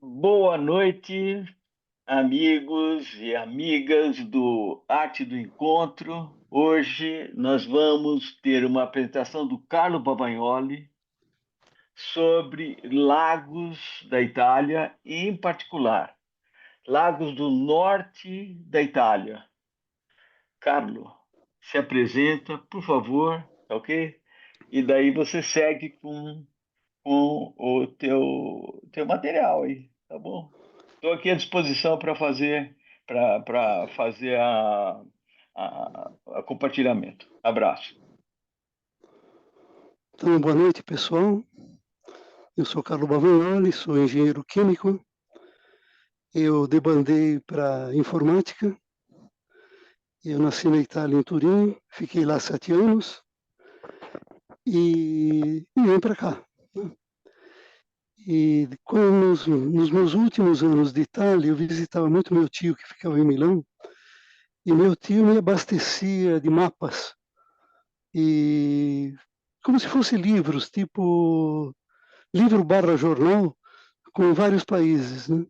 Boa noite, amigos e amigas do Arte do Encontro. Hoje nós vamos ter uma apresentação do Carlo Bavagnoli sobre lagos da Itália, e, em particular, lagos do norte da Itália. Carlo, se apresenta, por favor, tá ok? E daí você segue com o teu material aí, tá bom? Estou aqui à disposição para fazer a compartilhamento. Abraço. Então, boa noite, pessoal. Eu sou Carlo Bavagnoli, sou engenheiro químico. Eu debandei para informática. Eu nasci na Itália, em Turim, fiquei lá 7 anos e vim para cá. E nos meus últimos anos de Itália, eu visitava muito meu tio, que ficava em Milão, e meu tio me abastecia de mapas, e como se fossem livros, tipo livro barra jornal, com vários países, né?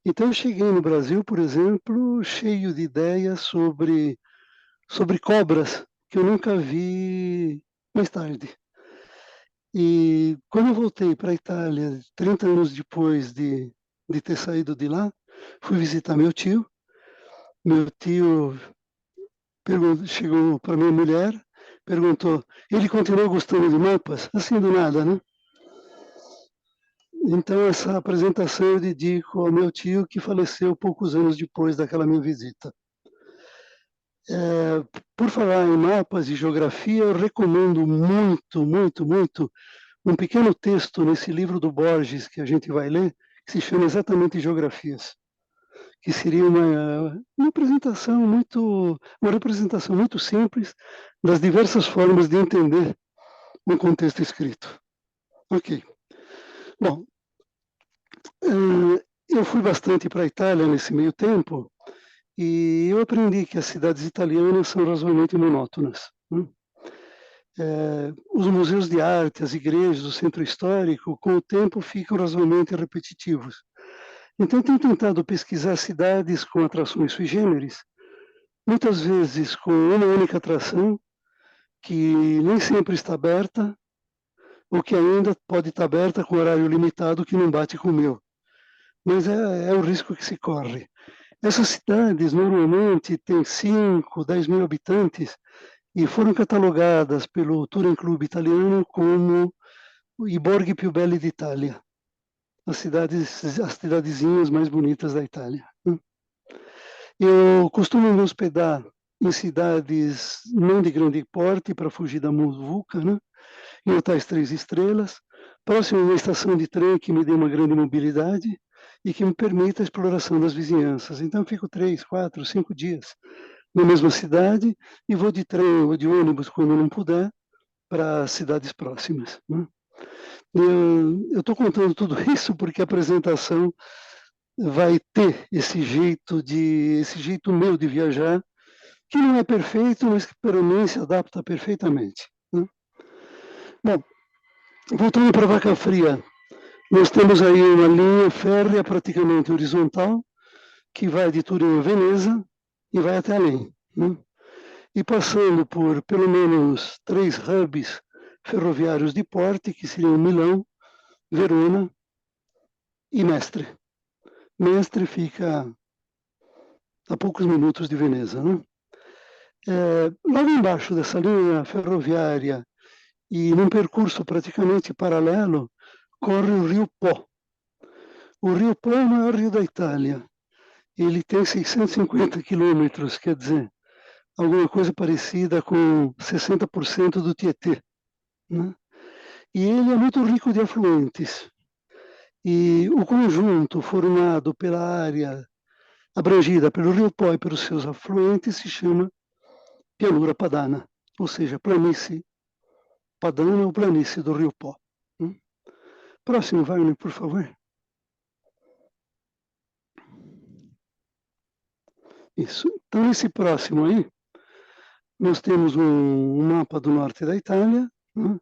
Então eu cheguei no Brasil, por exemplo, cheio de ideias sobre cobras, que eu nunca vi mais tarde. E quando eu voltei para a Itália, 30 anos depois de ter saído de lá, fui visitar meu tio. Meu tio chegou para minha mulher, perguntou, ele continuou gostando de mapas? Assim do nada, né? Então, essa apresentação eu dedico ao meu tio, que faleceu poucos anos depois daquela minha visita. Por falar em mapas e geografia, eu recomendo muito, muito, muito um pequeno texto nesse livro do Borges que a gente vai ler, que se chama exatamente Geografias, que seria uma representação muito simples das diversas formas de entender um contexto escrito. Ok. Bom, eu fui bastante para a Itália nesse meio tempo e eu aprendi que as cidades italianas são razoavelmente monótonas, né? Os museus de arte, as igrejas, o centro histórico, com o tempo ficam razoavelmente repetitivos. Então, eu tenho tentado pesquisar cidades com atrações sui generis, muitas vezes com uma única atração, que nem sempre está aberta, ou que ainda pode estar aberta com horário limitado que não bate com o meu. Mas é o risco que se corre. Essas cidades normalmente têm 5, 10 mil habitantes e foram catalogadas pelo Touring Club italiano como i borghi più belli d'Italia, as cidadezinhas mais bonitas da Itália. Eu costumo me hospedar em cidades não de grande porte para fugir da muvuca, né? Em hotéis 3 estrelas, próximo a uma estação de trem que me dê uma grande mobilidade e que me permita a exploração das vizinhanças. Então, eu fico 3, 4, 5 dias na mesma cidade e vou de trem ou de ônibus, quando não puder, para cidades próximas, né? Eu estou contando tudo isso porque a apresentação vai ter esse jeito meu de viajar, que não é perfeito, mas que para mim se adapta perfeitamente, né? Bom, voltando para Vaca Fria, nós temos aí uma linha férrea praticamente horizontal, que vai de Turim a Veneza e vai até além, né? E passando por pelo menos 3 hubs ferroviários de porte, que seriam Milão, Verona e Mestre. Mestre fica a poucos minutos de Veneza, né? Logo embaixo dessa linha ferroviária e num percurso praticamente paralelo, corre o Rio Pó. O Rio Pó é o maior rio da Itália. Ele tem 650 quilômetros, quer dizer, alguma coisa parecida com 60% do Tietê, né? E ele é muito rico de afluentes. E o conjunto formado pela área abrangida pelo Rio Pó e pelos seus afluentes se chama Pianura Padana, ou seja, planície padana ou planície do Rio Pó. Próximo, Wagner, por favor. Isso. Então, esse próximo aí, nós temos um mapa do norte da Itália, né?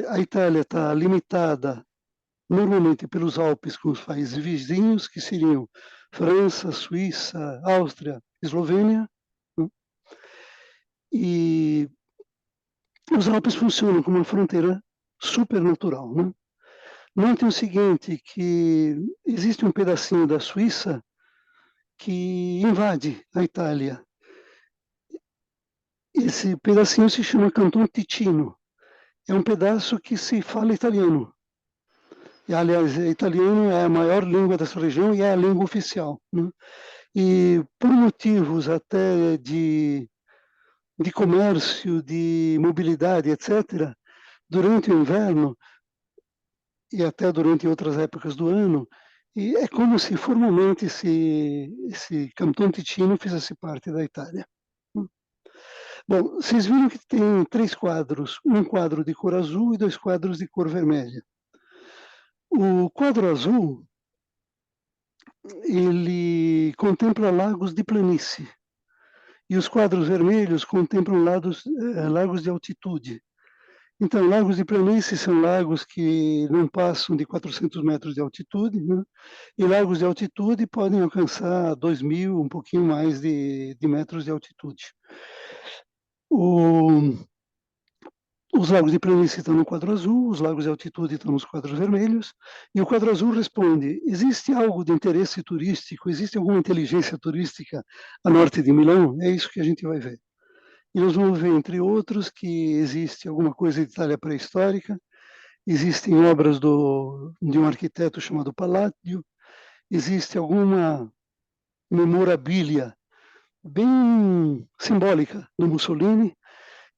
A Itália está limitada normalmente pelos Alpes com os países vizinhos, que seriam França, Suíça, Áustria, Eslovênia, né? E os Alpes funcionam como uma fronteira supernatural, né? Notem o seguinte, que existe um pedacinho da Suíça que invade a Itália. Esse pedacinho se chama Canton Ticino. É um pedaço que se fala italiano. E, aliás, italiano é a maior língua dessa região e é a língua oficial, né? E por motivos até de comércio, de mobilidade, etc., durante o inverno e até durante outras épocas do ano, e é como se formalmente esse Canton Ticino fizesse parte da Itália. Bom, vocês viram que tem 3 quadros, um quadro de cor azul e 2 quadros de cor vermelha. O quadro azul, ele contempla lagos de planície, e os quadros vermelhos contemplam lagos de altitude. Então, lagos de planície são lagos que não passam de 400 metros de altitude, né? E lagos de altitude podem alcançar 2.000, um pouquinho mais de metros de altitude. Os lagos de planície estão no quadro azul, os lagos de altitude estão nos quadros vermelhos, e o quadro azul responde: existe algo de interesse turístico, existe alguma inteligência turística a norte de Milão? É isso que a gente vai ver. E nós vamos ver, entre outros, que existe alguma coisa de Itália pré-histórica, existem obras de um arquiteto chamado Palladio, existe alguma memorabilia bem simbólica do Mussolini,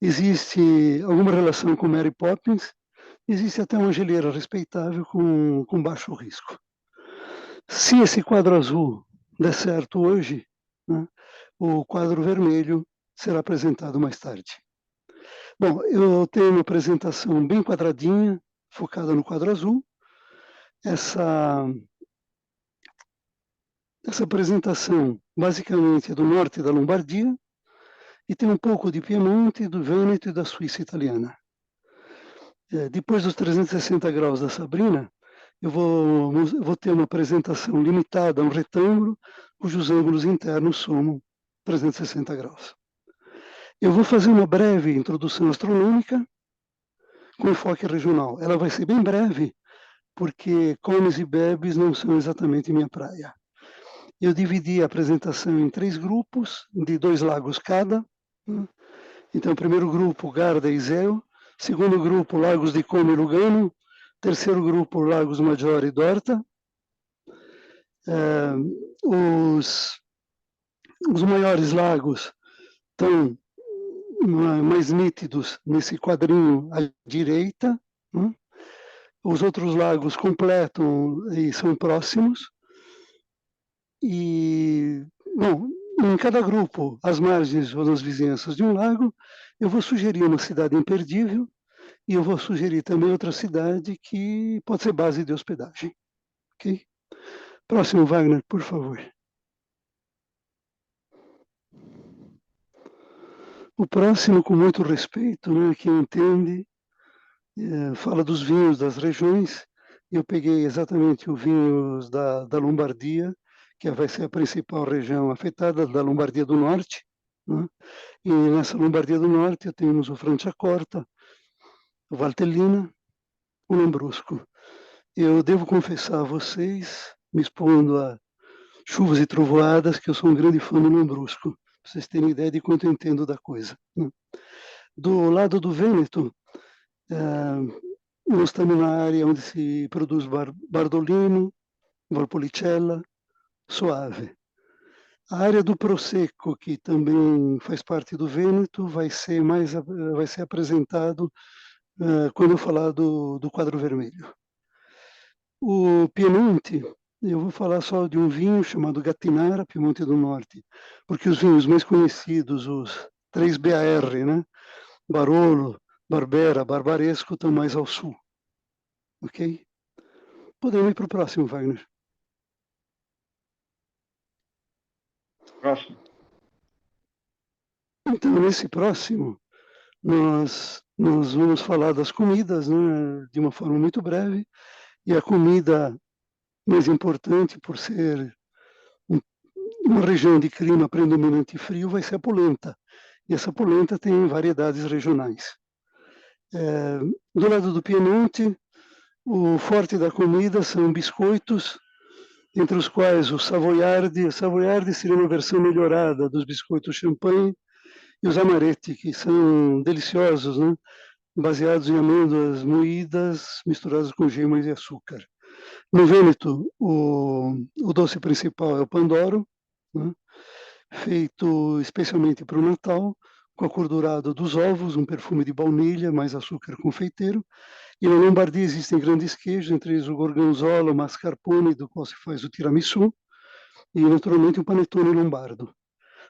existe alguma relação com Mary Poppins, existe até uma geleira respeitável com baixo risco. Se esse quadro azul der certo hoje, né, o quadro vermelho será apresentado mais tarde. Bom, eu tenho uma apresentação bem quadradinha, focada no quadro azul. Essa apresentação, basicamente, é do norte da Lombardia e tem um pouco de Piemonte, do Vêneto e da Suíça italiana. Depois dos 360 graus da Sabrina, eu vou ter uma apresentação limitada a um retângulo, cujos ângulos internos somam 360 graus. Eu vou fazer uma breve introdução astronômica com enfoque regional. Ela vai ser bem breve, porque comes e bebes não são exatamente minha praia. Eu dividi a apresentação em 3 grupos, de 2 lagos cada. Então, primeiro grupo, Garda e Iseo. Segundo grupo, Lagos de Como e Lugano. Terceiro grupo, Lagos Maggiore e Dorta. Os maiores lagos estão mais nítidos nesse quadrinho à direita. Os outros lagos completam e são próximos. E, bom, em cada grupo, às margens ou nas vizinhanças de um lago, eu vou sugerir uma cidade imperdível e eu vou sugerir também outra cidade que pode ser base de hospedagem. Ok? Próximo, Wagner, por favor. O próximo, com muito respeito, né, quem entende, fala dos vinhos das regiões. Eu peguei exatamente os vinhos da Lombardia, que vai ser a principal região afetada, da Lombardia do Norte, né? E nessa Lombardia do Norte temos o Franciacorta, o Valtellina, o Lambrusco. Eu devo confessar a vocês, me expondo a chuvas e trovoadas, que eu sou um grande fã do Lambrusco, para vocês terem ideia de quanto eu entendo da coisa, né? Do lado do Vêneto, nós estamos na área onde se produz Bardolino, Valpolicella, Soave. A área do Prosecco, que também faz parte do Vêneto, vai ser apresentado quando eu falar do quadro vermelho. O Piemonte, eu vou falar só de um vinho chamado Gattinara, Piemonte do Norte, porque os vinhos mais conhecidos, os 3 BAR, né? Barolo, Barbera, Barbaresco, estão mais ao sul. Ok? Podemos ir para o próximo, Wagner. Próximo. Então, nesse próximo, nós vamos falar das comidas, né, de uma forma muito breve, E a comida mais importante, por ser uma região de clima predominante frio, vai ser a polenta. E essa polenta tem variedades regionais. Do lado do Piemonte, o forte da comida são biscoitos, entre os quais o Savoiardi. O Savoiardi seria uma versão melhorada dos biscoitos champanhe, e os amaretti, que são deliciosos, né? Baseados em amêndoas moídas, misturadas com gema e açúcar. No Vêneto, o doce principal é o Pandoro, né? Feito especialmente para o Natal, com a cor dourada dos ovos, um perfume de baunilha, mais açúcar confeiteiro. E na Lombardia existem grandes queijos, entre eles o gorgonzola, o mascarpone, do qual se faz o tiramisu, e naturalmente o panetone lombardo.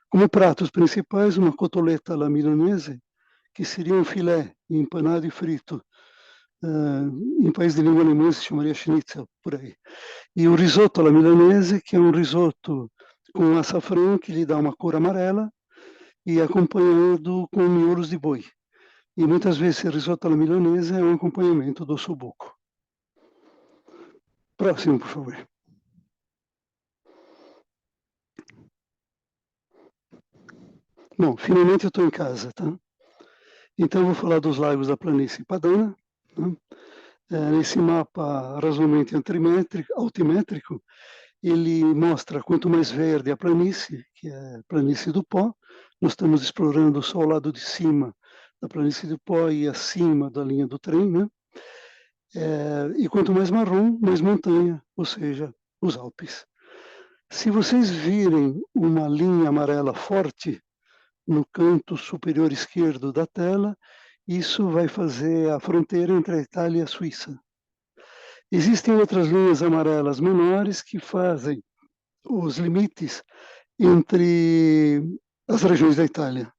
Como pratos principais, uma cotoletta alla milanese, que seria um filé empanado e frito. Em país de língua alemã se chamaria schnitzel, por aí. E o risotto alla milanese, que é um risoto com açafrão, que lhe dá uma cor amarela, e acompanhado com miolos de boi. E muitas vezes esse risoto alla milanese é um acompanhamento do ossobuco. Próximo, por favor. Bom, finalmente eu estou em casa, tá? Então eu vou falar dos lagos da planície Padana, né? Nesse mapa razoavelmente altimétrico, ele mostra quanto mais verde a planície, que é a planície do Pó. Nós estamos explorando só o lado de cima da planície do Pó e acima da linha do trem, né? E quanto mais marrom, mais montanha, ou seja, os Alpes. Se vocês virem uma linha amarela forte no canto superior esquerdo da tela, isso vai fazer a fronteira entre a Itália e a Suíça. Existem outras linhas amarelas menores que fazem os limites entre as regiões da Itália.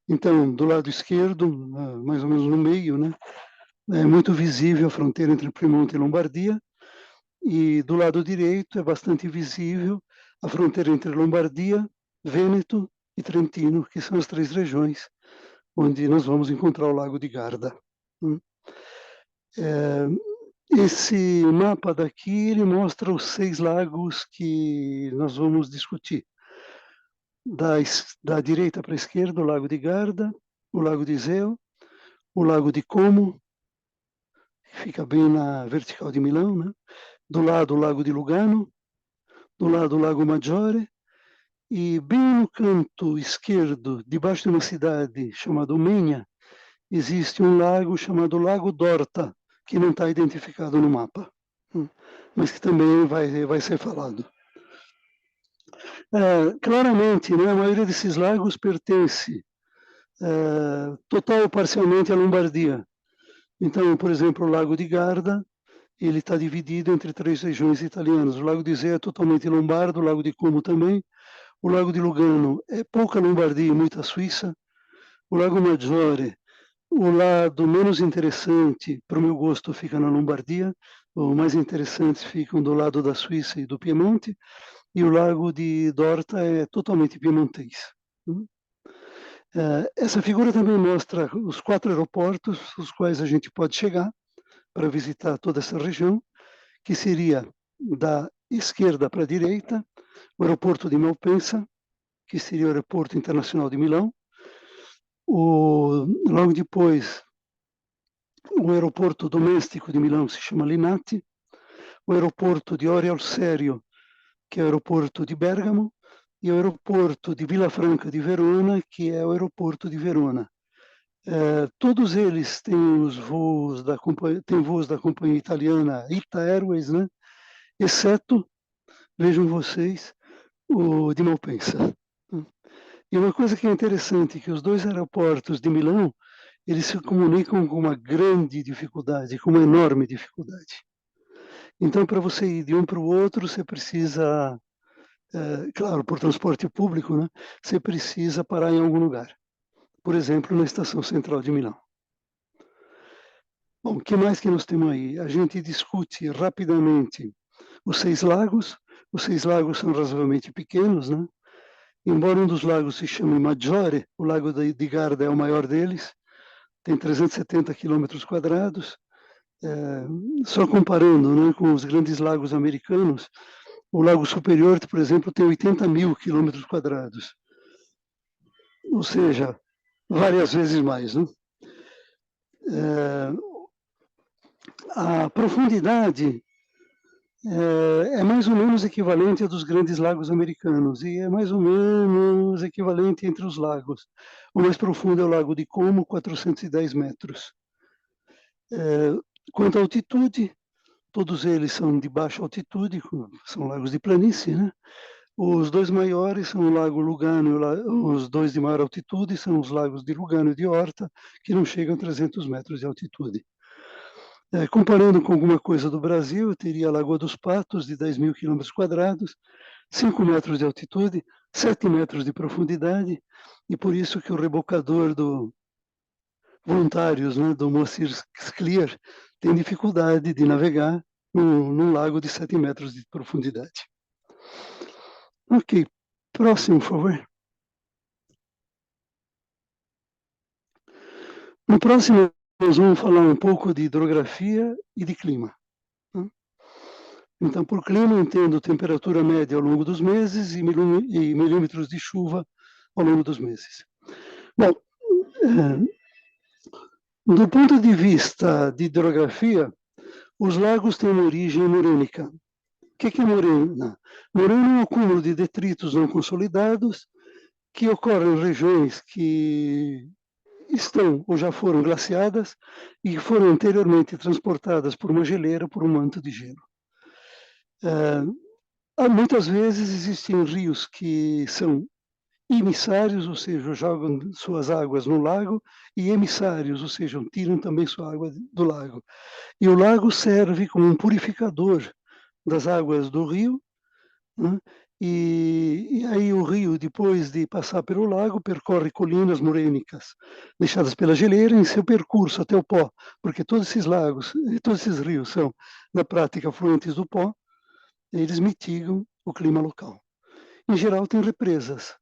Então, do lado esquerdo, mais ou menos no meio, né, é muito visível a fronteira entre Piemonte e Lombardia, e do lado direito é bastante visível a fronteira entre Lombardia, Vêneto e Trentino, que são as três regiões onde nós vamos encontrar o Lago de Garda. Esse mapa daqui, ele mostra os 6 lagos que nós vamos discutir. Da direita para a esquerda, o Lago de Garda, o Lago de Iseo, o Lago de Como, que fica bem na vertical de Milão, né? Do lado, o Lago de Lugano, do lado, o Lago Maggiore, e bem no canto esquerdo, debaixo de uma cidade chamada Menia, existe um lago chamado Lago d'Orta, que não está identificado no mapa, mas que também vai ser falado. Claramente, né, a maioria desses lagos pertence total ou parcialmente à Lombardia. Então, por exemplo, o Lago de Garda, ele está dividido entre 3 regiões italianas. O Lago de Iseo é totalmente lombardo, o Lago de Como também. O Lago de Lugano é pouca Lombardia e muita Suíça. O Lago Maggiore, o lado menos interessante, para o meu gosto, fica na Lombardia. Os mais interessantes ficam do lado da Suíça e do Piemonte. E o Lago de Dorta é totalmente piemontês. Essa figura também mostra os 4 aeroportos, os quais a gente pode chegar para visitar toda essa região, que seria da esquerda para a direita, o aeroporto de Malpensa, que seria o aeroporto internacional de Milão, logo depois o aeroporto doméstico de Milão se chama Linate, o aeroporto de Orio al Serio, que é o aeroporto de Bergamo, e o aeroporto de Vila Franca de Verona, que é o aeroporto de Verona. Todos eles têm voos da companhia italiana Ita Airways, né? Exceto, vejam vocês, o de Malpensa. E uma coisa que é interessante, que os 2 aeroportos de Milão, eles se comunicam com uma grande dificuldade, com uma enorme dificuldade. Então, para você ir de um para o outro, você precisa, claro, por transporte público, né? Você precisa parar em algum lugar. Por exemplo, na Estação Central de Milão. Bom, o que mais que nós temos aí? A gente discute rapidamente os 6 lagos. Os 6 lagos são razoavelmente pequenos, né? Embora um dos lagos se chame Maggiore, o Lago de Garda é o maior deles, tem 370 quilômetros quadrados, Só comparando, né, com os grandes lagos americanos, o Lago Superior, por exemplo, tem 80 mil quilômetros quadrados, ou seja, várias vezes mais, né? A profundidade é mais ou menos equivalente à dos grandes lagos americanos, e é mais ou menos equivalente entre os lagos. O mais profundo é o Lago de Como, 410 metros. Quanto à altitude, todos eles são de baixa altitude, são lagos de planície, né? Os dois maiores são o Lago Lugano, os dois de maior altitude são os lagos de Lugano e de Horta, que não chegam a 300 metros de altitude. Comparando com alguma coisa do Brasil, eu teria a Lagoa dos Patos, de 10 mil quilômetros quadrados, 5 metros de altitude, 7 metros de profundidade, e por isso que o rebocador do voluntários, né, do Moacir Scliar, tem dificuldade de navegar num lago de 7 metros de profundidade. Ok, próximo, por favor. No próximo, nós vamos falar um pouco de hidrografia e de clima. Então, por clima, eu entendo temperatura média ao longo dos meses e milímetros de chuva ao longo dos meses. Bom, do ponto de vista de hidrografia, os lagos têm uma origem morênica. O que é morena? Morena é um acúmulo de detritos não consolidados que ocorrem em regiões que estão ou já foram glaciadas e foram anteriormente transportadas por uma geleira, por um manto de gelo. Muitas vezes existem rios que são imissários, ou seja, jogam suas águas no lago, e emissários, ou seja, tiram também sua água do lago. E o lago serve como um purificador das águas do rio, né? E aí o rio, depois de passar pelo lago, percorre colinas morênicas deixadas pela geleira em seu percurso até o pó, porque todos esses lagos, todos esses rios são, na prática, afluentes do pó, eles mitigam o clima local. Em geral, tem represas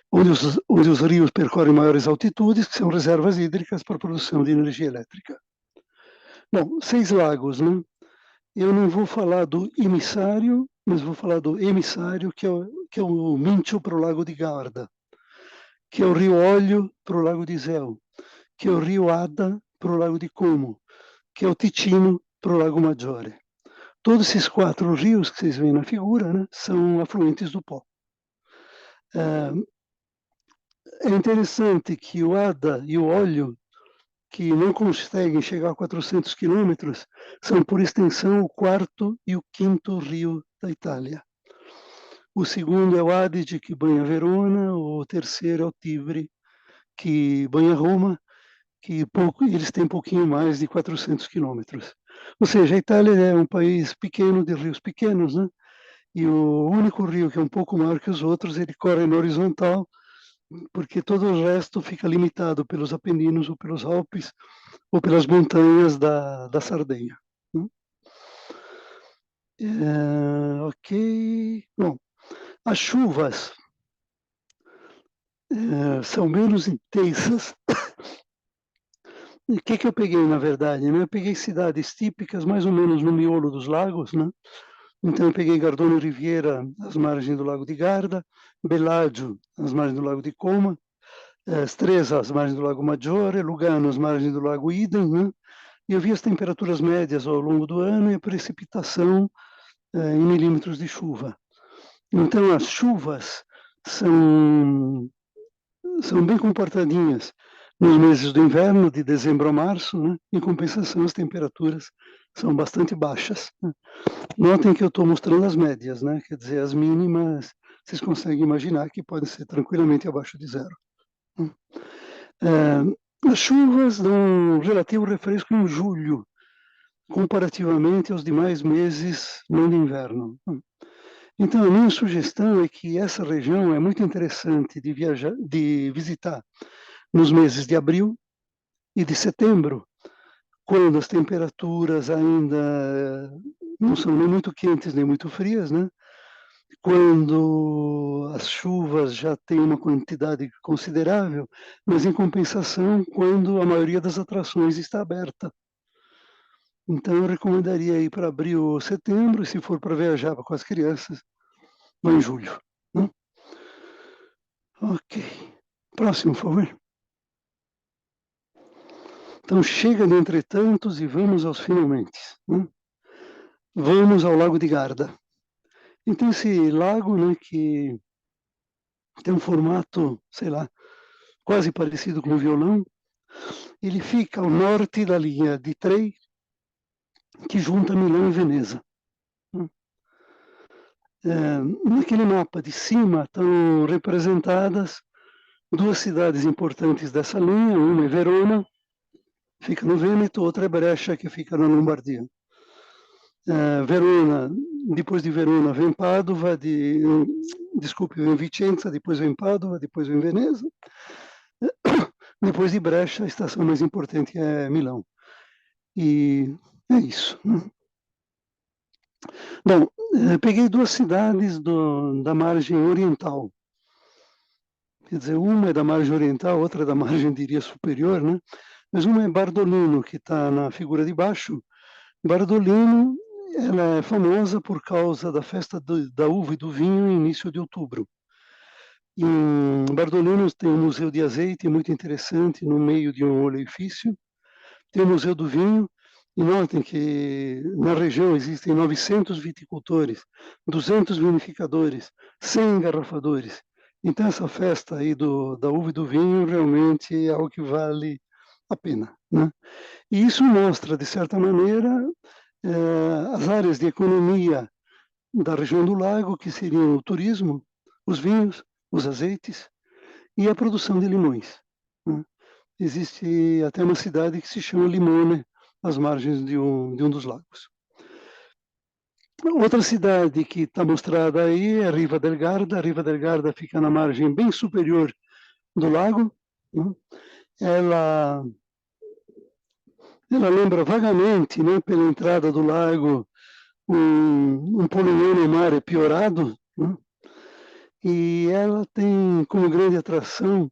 onde os rios percorrem maiores altitudes, que são reservas hídricas para a produção de energia elétrica. Bom, 6 lagos, né? Eu não vou falar do emissário, mas vou falar do emissário, que é o Mincio para o Lago de Garda, que é o rio Olho para o Lago de Isel, que é o rio Ada para o Lago de Como, que é o Ticino para o Lago Maggiore. Todos esses 4 rios que vocês veem na figura, né, são afluentes do Pó. É interessante que o Ada e o Olho, que não conseguem chegar a 400 quilômetros, são, por extensão, o 4º e o 5º rio da Itália. O segundo é o Adige, que banha Verona, o terceiro é o Tibre, que banha Roma, que eles têm um pouquinho mais de 400 quilômetros. Ou seja, a Itália é um país pequeno, de rios pequenos, né? E o único rio que é um pouco maior que os outros, ele corre na horizontal, porque todo o resto fica limitado pelos Apeninos ou pelos Alpes ou pelas montanhas da Sardenha. Ok. Bom, as chuvas são menos intensas. O que eu peguei, na verdade? Né? Eu peguei cidades típicas, mais ou menos no miolo dos lagos, né? Então eu peguei Gardone Riviera, às margens do Lago de Garda, Bellagio, às margens do Lago de Como, Stresa, às margens do Lago Maggiore, Lugano, às margens do Lago Idem, né? E eu vi as temperaturas médias ao longo do ano e a precipitação em milímetros de chuva. Então as chuvas são bem comportadinhas nos meses do inverno, de dezembro a março, né? Em compensação, as temperaturas são bastante baixas, né? Notem que eu estou mostrando as médias, né? Quer dizer, as mínimas, vocês conseguem imaginar que podem ser tranquilamente abaixo de 0. As chuvas dão um relativo refresco em julho, comparativamente aos demais meses no inverno. Então, a minha sugestão é que essa região é muito interessante de visitar nos meses de abril e de setembro, quando as temperaturas ainda não são nem muito quentes nem muito frias, né? quando as chuvas já têm uma quantidade considerável, mas em compensação, quando a maioria das atrações está aberta. Então, eu recomendaria ir para abril ou setembro, e se for para viajar com as crianças, vá em julho. Né? Ok. Próximo, por favor. Então, chega de entretantos e vamos aos finalmente. Né? Vamos ao Lago de Garda. Então, esse lago, né, que tem um formato, sei lá, quase parecido com um violão, ele fica ao norte da linha de trem que junta Milão e Veneza. Naquele mapa de cima estão representadas duas cidades importantes dessa linha, uma é Verona, fica no Vêneto, outra é Brescia, que fica na Lombardia. Verona, depois de Verona vem Padova, desculpe, vem Vicenza, depois vem Padova, depois vem Veneza. Depois de Brescia, a estação mais importante é Milão. E é isso. Né? Bom, peguei duas cidades da margem oriental. Quer dizer, uma é da margem oriental, outra é da margem, diria, superior, né? Mas uma é Bardolino, que está na figura de baixo. Bardolino, ela é famosa por causa da festa da uva e do vinho em início de outubro. Em Bardolino tem um museu de azeite muito interessante no meio de um olefício. Tem o Museu do Vinho, e notem que na região existem 900 viticultores, 200 vinificadores, 100 engarrafadores. Então essa festa aí da uva e do vinho realmente é algo que vale a pena. Né? E isso mostra, de certa maneira, as áreas de economia da região do lago, que seriam o turismo, os vinhos, os azeites e a produção de limões. Né? Existe até uma cidade que se chama Limone, às margens de um dos lagos. Outra cidade que está mostrada aí é Riva del Garda. A Riva del Garda fica na margem bem superior do lago. Né? Ela lembra vagamente, né, pela entrada do lago, um Polignano Mare piorado. Né? E ela tem como grande atração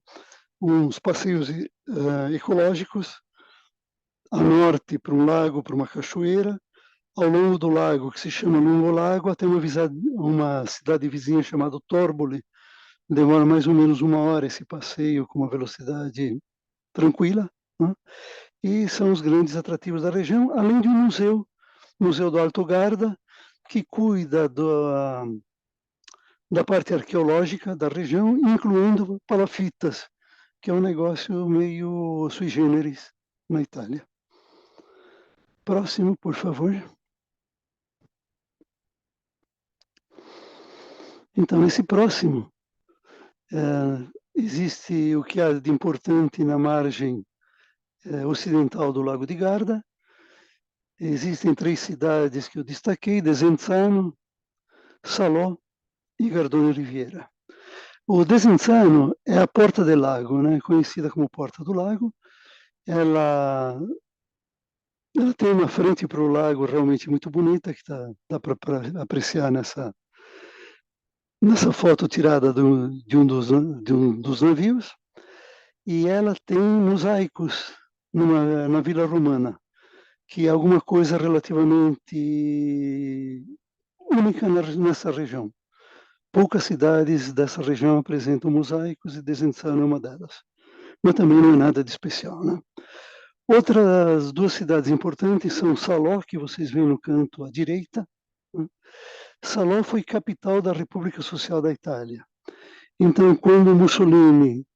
uns passeios ecológicos a norte para um lago, para uma cachoeira, ao longo do lago, que se chama Lungo Lago, até uma cidade vizinha chamada Torbole. Demora mais ou menos 1 hora esse passeio com uma velocidade tranquila. Né? E são os grandes atrativos da região, além de um museu, Museu do Alto Garda, que cuida da parte arqueológica da região, incluindo palafitas, que é um negócio meio sui generis na Itália. Próximo, por favor. Então, esse próximo, existe o que há de importante na margem ocidental do Lago de Garda. Existem 3 cidades que eu destaquei, Desenzano, Salò e Gardone Riviera. O Desenzano é a Porta del Lago, né, conhecida como Porta do Lago. Ela tem uma frente para o lago realmente muito bonita, que dá para apreciar nessa foto tirada de um dos navios. E ela tem mosaicos na Vila Romana, que é alguma coisa relativamente única nessa região. Poucas cidades dessa região apresentam mosaicos e Desenzano é uma delas. Mas também não é nada de especial, né? Outras 2 cidades importantes são Salò, que vocês veem no canto à direita. Né? Salò foi capital da República Social da Itália. Então, quando Mussolini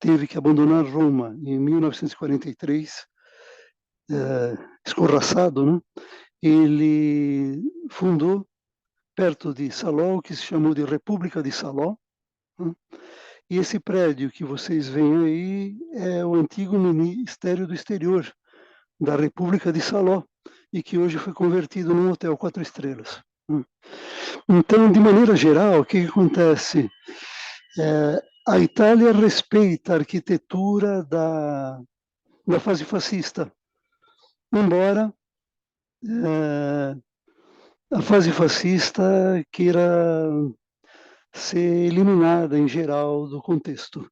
teve que abandonar Roma em 1943, escorraçado, né? Ele fundou, perto de Salò, o que se chamou de República de Salò. Né? E esse prédio que vocês veem aí é o antigo Ministério do Exterior da República de Salò, e que hoje foi convertido num hotel 4 estrelas. Né? Então, de maneira geral, o que acontece? A Itália respeita a arquitetura da fase fascista, embora a fase fascista queira ser eliminada em geral do contexto.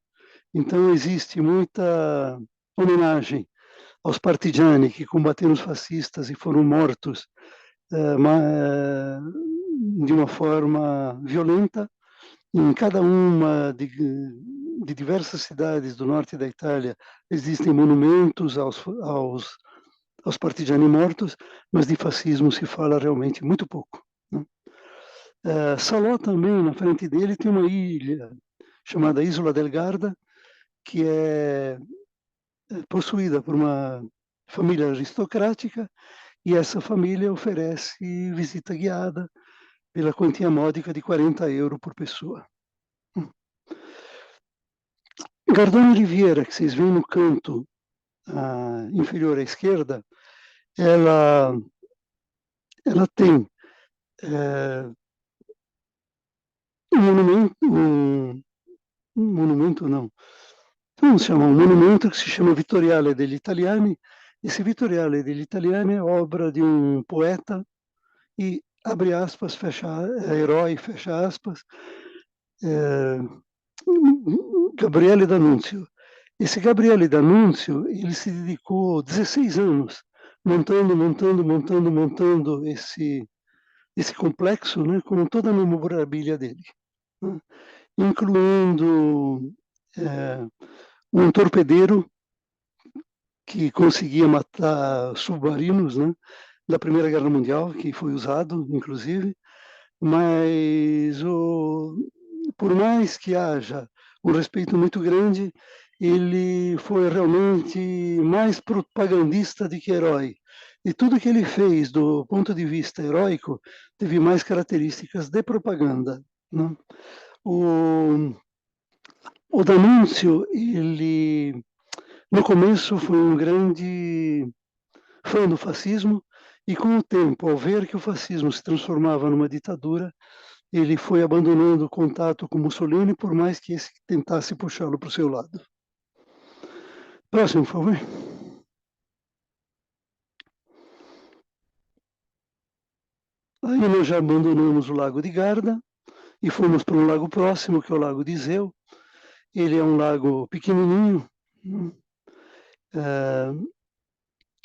Então existe muita homenagem aos partigiani que combateram os fascistas e foram mortos de uma forma violenta. Em cada uma de diversas cidades do norte da Itália existem monumentos aos partigiani mortos, mas de fascismo se fala realmente muito pouco, né? Salò também, na frente dele, tem uma ilha chamada Isola del Garda, que é possuída por uma família aristocrática, e essa família oferece visita guiada pela quantia módica de 40 euro por pessoa. Gardone Riviera, que vocês veem no canto inferior à esquerda, ela tem um monumento não, vamos chamar um monumento que se chama Vittoriale degli Italiani. Esse Vittoriale degli Italiani é obra de um poeta e, abre aspas, herói, fecha aspas, Gabriele D'Annunzio. Esse Gabriele D'Annunzio, ele se dedicou 16 anos montando esse complexo, né, com toda a memorabilia dele, né, incluindo um torpedeiro que conseguia matar submarinos, né, da Primeira Guerra Mundial, que foi usado, inclusive, mas por mais que haja um respeito muito grande, ele foi realmente mais propagandista do que herói. E tudo que ele fez do ponto de vista heróico teve mais características de propaganda, né? O D'Annunzio, ele no começo foi um grande fã do fascismo, e com o tempo, ao ver que o fascismo se transformava numa ditadura, ele foi abandonando o contato com Mussolini, por mais que esse tentasse puxá-lo para o seu lado. Próximo, por favor. Aí nós já abandonamos o Lago de Garda e fomos para um lago próximo, que é o Lago de Iseo. Ele é um lago pequenininho.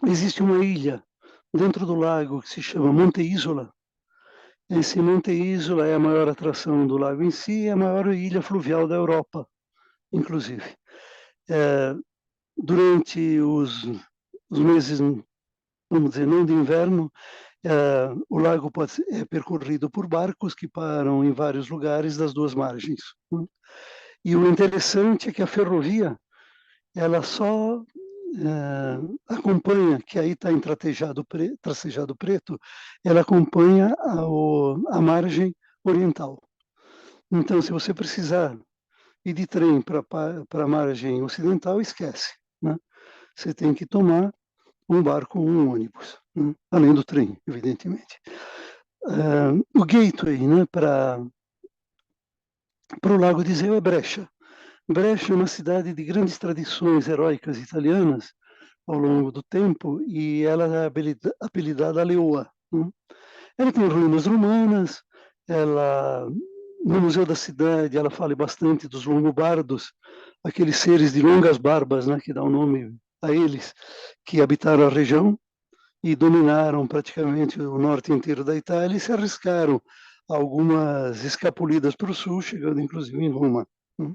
Existe uma ilha dentro do lago que se chama Monte Isola. Esse Monte Isola é a maior atração do lago em si, é a maior ilha fluvial da Europa, inclusive. Durante os meses, vamos dizer, não de inverno, o lago é percorrido por barcos que param em vários lugares das duas margens, né? E o interessante é que a ferrovia, ela só acompanha, que aí está em tracejado preto, ela acompanha a margem oriental. Então, se você precisar ir de trem para a margem ocidental, esquece, né? Você tem que tomar um barco ou um ônibus, né? Além do trem, evidentemente. O gateway, né, para o Lago de Iseo é Brescia. Brescia é uma cidade de grandes tradições heróicas italianas ao longo do tempo, e ela é apelidada Leoa, né? Ela tem ruínas romanas, no Museu da Cidade ela fala bastante dos longobardos, aqueles seres de longas barbas, né, que dá o nome a eles, que habitaram a região e dominaram praticamente o norte inteiro da Itália e se arriscaram algumas escapulidas para o sul, chegando inclusive em Roma, né?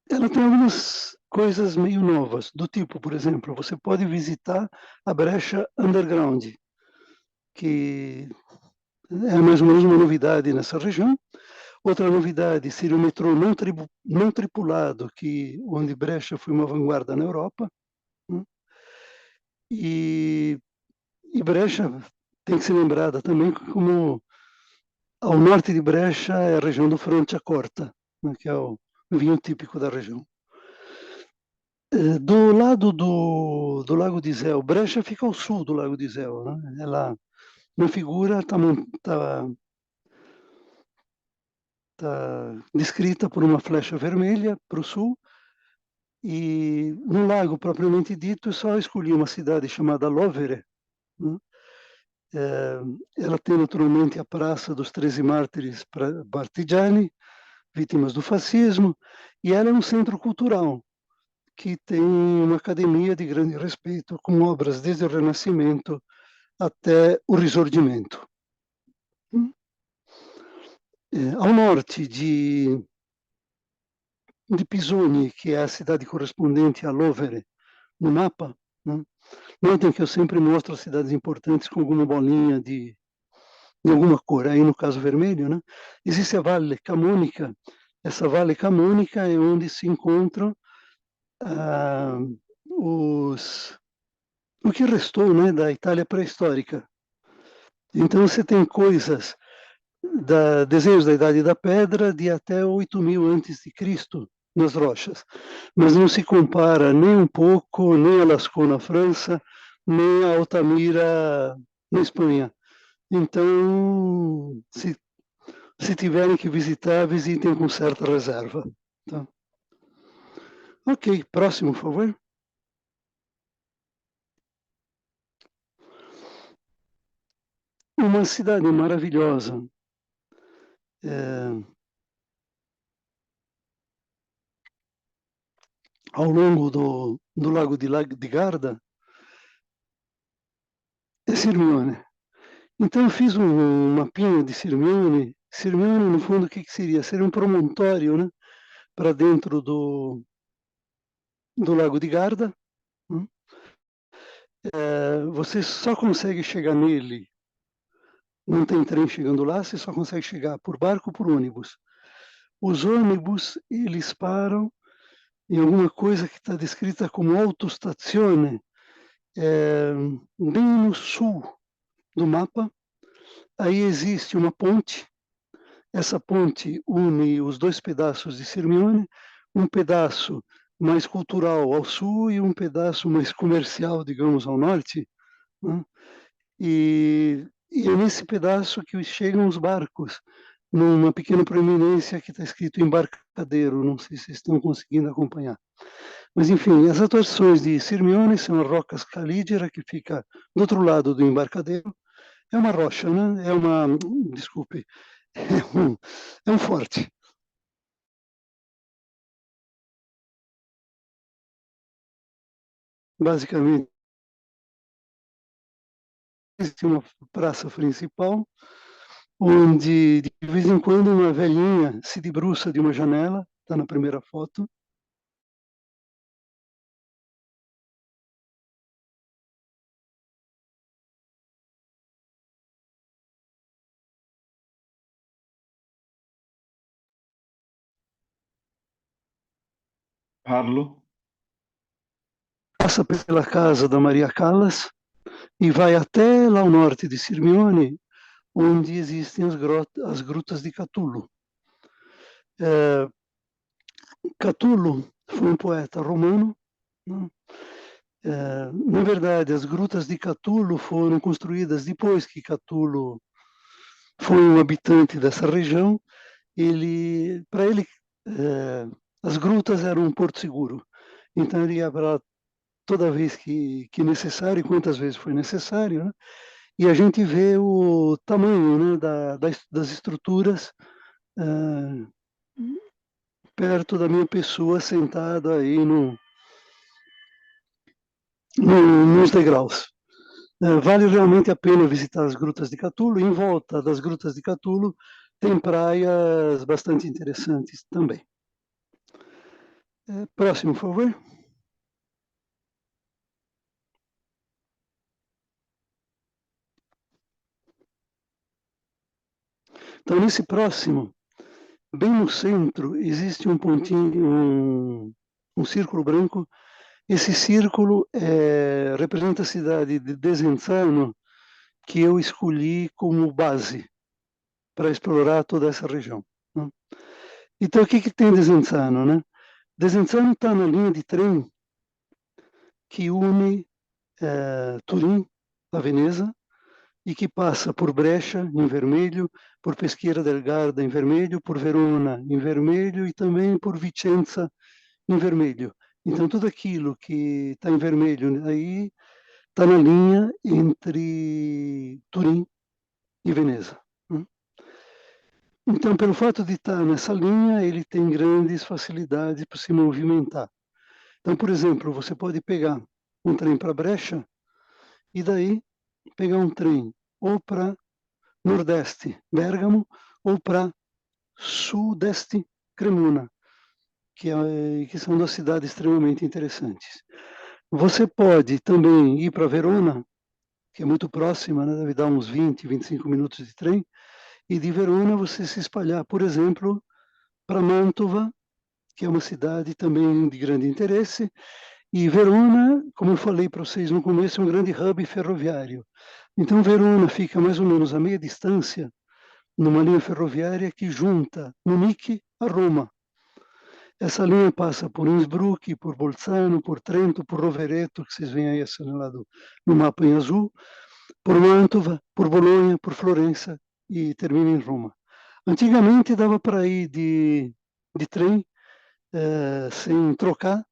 Ela tem algumas coisas meio novas, do tipo, por exemplo, você pode visitar a Brescia Underground, que é mais ou menos uma novidade nessa região. Outra novidade seria o metrô não tripulado, onde Brescia foi uma vanguarda na Europa, né? E Brescia tem que ser lembrada também como ao norte de Brescia é a região do Franciacorta, né, que é o vinho típico da região. Do lado do Lago de Iseo, Brescia fica ao sul do Lago de Iseo, né? Ela, na figura, está descrita por uma flecha vermelha para o sul, e no lago propriamente dito, eu só escolhi uma cidade chamada Lovere, né, Ela tem naturalmente a Praça dos 13 Mártires Partigiani, vítimas do fascismo, e ela é um centro cultural que tem uma academia de grande respeito, com obras desde o Renascimento até o Risorgimento. Ao norte de Pisoni, que é a cidade correspondente a Lovere, no mapa, né? Notem que eu sempre mostro as cidades importantes com alguma bolinha de alguma cor, aí no caso vermelho, né? Existe a Valle Camonica. Essa Valle Camonica é onde se encontram ah, o que restou, né, da Itália pré-histórica. Então você tem coisas, desenhos da Idade da Pedra de até 8.000 antes de Cristo nas rochas, mas não se compara nem um pouco, nem a Lascaux na França, nem a Altamira na Espanha. Então, se tiverem que visitar, visitem com certa reserva. Tá? Ok, próximo, por favor. Uma cidade maravilhosa. Ao longo do lago de Garda, é Sirmione. Então eu fiz um mapinha de Sirmione. Sirmione, no fundo, o que seria? Seria um promontório, né, para dentro do lago de Garda. Né? Você só consegue chegar nele, não tem trem chegando lá, você só consegue chegar por barco ou por ônibus. Os ônibus, eles param em alguma coisa que está descrita como autostazione, bem no sul do mapa. Aí existe uma ponte. Essa ponte une os dois pedaços de Sirmione, um pedaço mais cultural ao sul e um pedaço mais comercial, digamos, ao norte. Né? E é nesse pedaço que chegam os barcos, numa pequena proeminência que está escrito embarcadero, não sei se vocês estão conseguindo acompanhar. Mas, enfim, as atrações de Sirmione são as rocas Calígera, que fica do outro lado do embarcadero. É uma rocha, né? Desculpe, é um forte. Basicamente, existe uma praça principal, onde de vez em quando uma velhinha se debruça de uma janela, está na primeira foto. Carlo? Passa pela casa da Maria Callas e vai até lá ao norte de Sirmione, onde existem as grutas de Catulo. Catulo foi um poeta romano. Né? Na verdade, as grutas de Catulo foram construídas depois que Catulo foi um habitante dessa região. Para ele, as grutas eram um porto seguro. Então ele ia para lá toda vez que necessário, e quantas vezes foi necessário, né? E a gente vê o tamanho, né, das estruturas perto da minha pessoa, sentado aí nos degraus. Vale realmente a pena visitar as grutas de Catulo. Em volta das grutas de Catulo tem praias bastante interessantes também. Próximo, por favor. Então, nesse próximo, bem no centro, existe um pontinho, um círculo branco. Esse círculo representa a cidade de Desenzano, que eu escolhi como base para explorar toda essa região. Né? Então, o que tem Desenzano? Né? Desenzano está na linha de trem que une Turim, a Veneza, e que passa por Brescia, em vermelho, por Peschiera del Garda, em vermelho, por Verona, em vermelho, e também por Vicenza, em vermelho. Então, tudo aquilo que está em vermelho aí está na linha entre Turim e Veneza. Então, pelo fato de estar nessa linha, ele tem grandes facilidades para se movimentar. Então, por exemplo, você pode pegar um trem para Brecha e daí pegar um trem ou para Nordeste, Bergamo, ou para Sudeste, Cremona, que são duas cidades extremamente interessantes. Você pode também ir para Verona, que é muito próxima, né? Deve dar uns 20, 25 minutos de trem, e de Verona você se espalhar, por exemplo, para Mantova, que é uma cidade também de grande interesse, e Verona, como eu falei para vocês no começo, é um grande hub ferroviário. Então Verona fica mais ou menos a meia distância numa linha ferroviária que junta Munique a Roma. Essa linha passa por Innsbruck, por Bolzano, por Trento, por Rovereto, que vocês veem aí assinalado no mapa em azul, por Mantova, por Bolonha, por Florença e termina em Roma. Antigamente dava para ir de trem sem trocar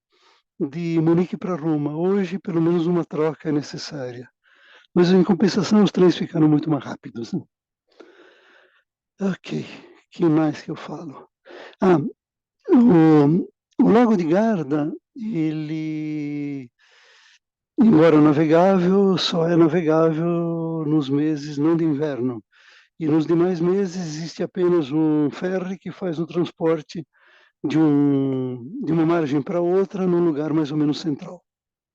de Munique para Roma. Hoje, pelo menos uma troca é necessária. Mas, em compensação, os trens ficaram muito mais rápidos. Né? Ok, que mais que eu falo? Ah, o Lago de Garda, ele, embora navegável, só é navegável nos meses não de inverno. E nos demais meses existe apenas um ferry que faz o transporte de uma margem para outra num lugar mais ou menos central.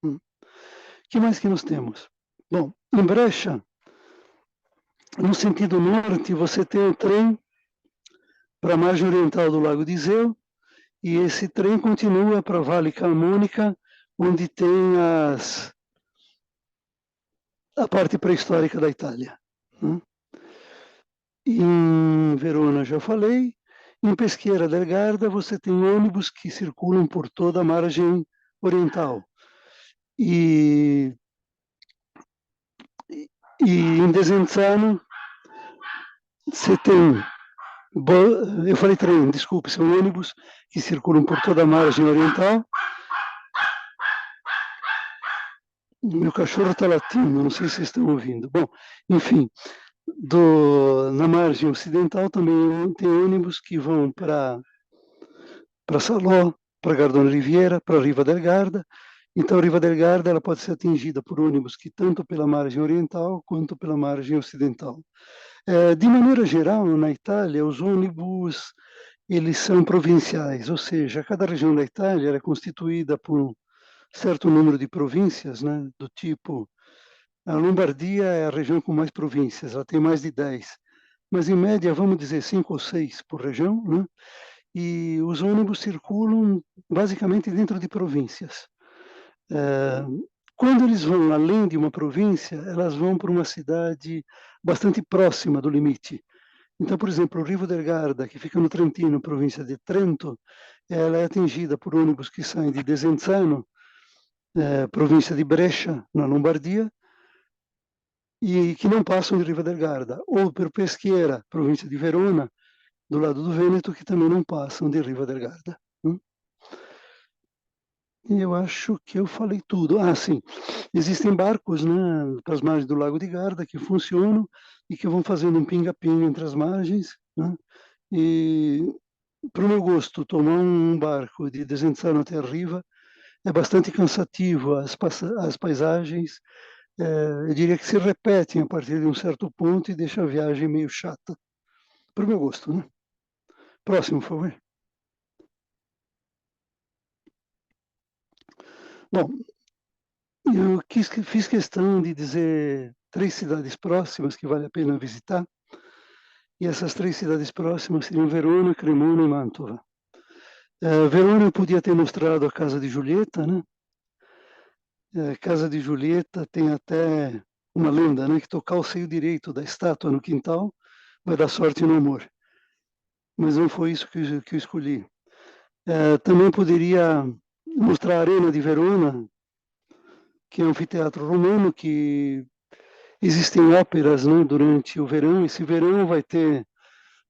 O que mais que nós temos? Bom, em Brecha, no sentido norte, você tem o trem para a margem oriental do Lago de Iseu, e esse trem continua para Vale Camonica, onde tem a parte pré-histórica da Itália. Em Verona, já falei. Em Peschiera del Garda, você tem ônibus que circulam por toda a margem oriental. E em Desenzano, você tem, eu falei trem, desculpe, são ônibus que circulam por toda a margem oriental. Meu cachorro está latindo, não sei se vocês estão ouvindo. Bom, enfim, na margem ocidental também tem ônibus que vão para Salò, para Gardone Riviera, para Riva del Garda. Então, Riva del Garda ela pode ser atingida por ônibus que tanto pela margem oriental quanto pela margem ocidental. De maneira geral, na Itália, os ônibus eles são provinciais, ou seja, cada região da Itália é constituída por um certo número de províncias, né, do tipo, a Lombardia é a região com mais províncias, ela tem mais de 10, mas em média, vamos dizer, 5 ou 6 por região, né, e os ônibus circulam basicamente dentro de províncias. Quando eles vão além de uma província, elas vão para uma cidade bastante próxima do limite. Então, por exemplo, o Rivo del Garda, que fica no Trentino, província de Trento, ela é atingida por ônibus que saem de Desenzano, província de Brescia, na Lombardia, e que não passam de Riva del Garda, ou por Peschiera, província de Verona, do lado do Vêneto, que também não passam de Riva del Garda. E eu acho que eu falei tudo. Ah, sim, existem barcos, né, para as margens do Lago de Garda que funcionam e que vão fazendo um pinga-pinga entre as margens, né? E, para o meu gosto, tomar um barco de Desenzano até a Riva é bastante cansativo, as paisagens, eu diria que se repetem a partir de um certo ponto e deixa a viagem meio chata. Para o meu gosto, né? Próximo, por favor. Bom, eu fiz questão de dizer 3 cidades próximas que vale a pena visitar, e essas 3 cidades próximas seriam Verona, Cremona e Mantova. Verona eu podia ter mostrado a casa de Julieta, né? A casa de Julieta tem até uma lenda, né? Que tocar o seio direito da estátua no quintal vai dar sorte no amor. Mas não foi isso que eu escolhi. Também poderia mostrar a Arena de Verona, que é um anfiteatro romano, que existem óperas, né, durante o verão. Esse verão vai ter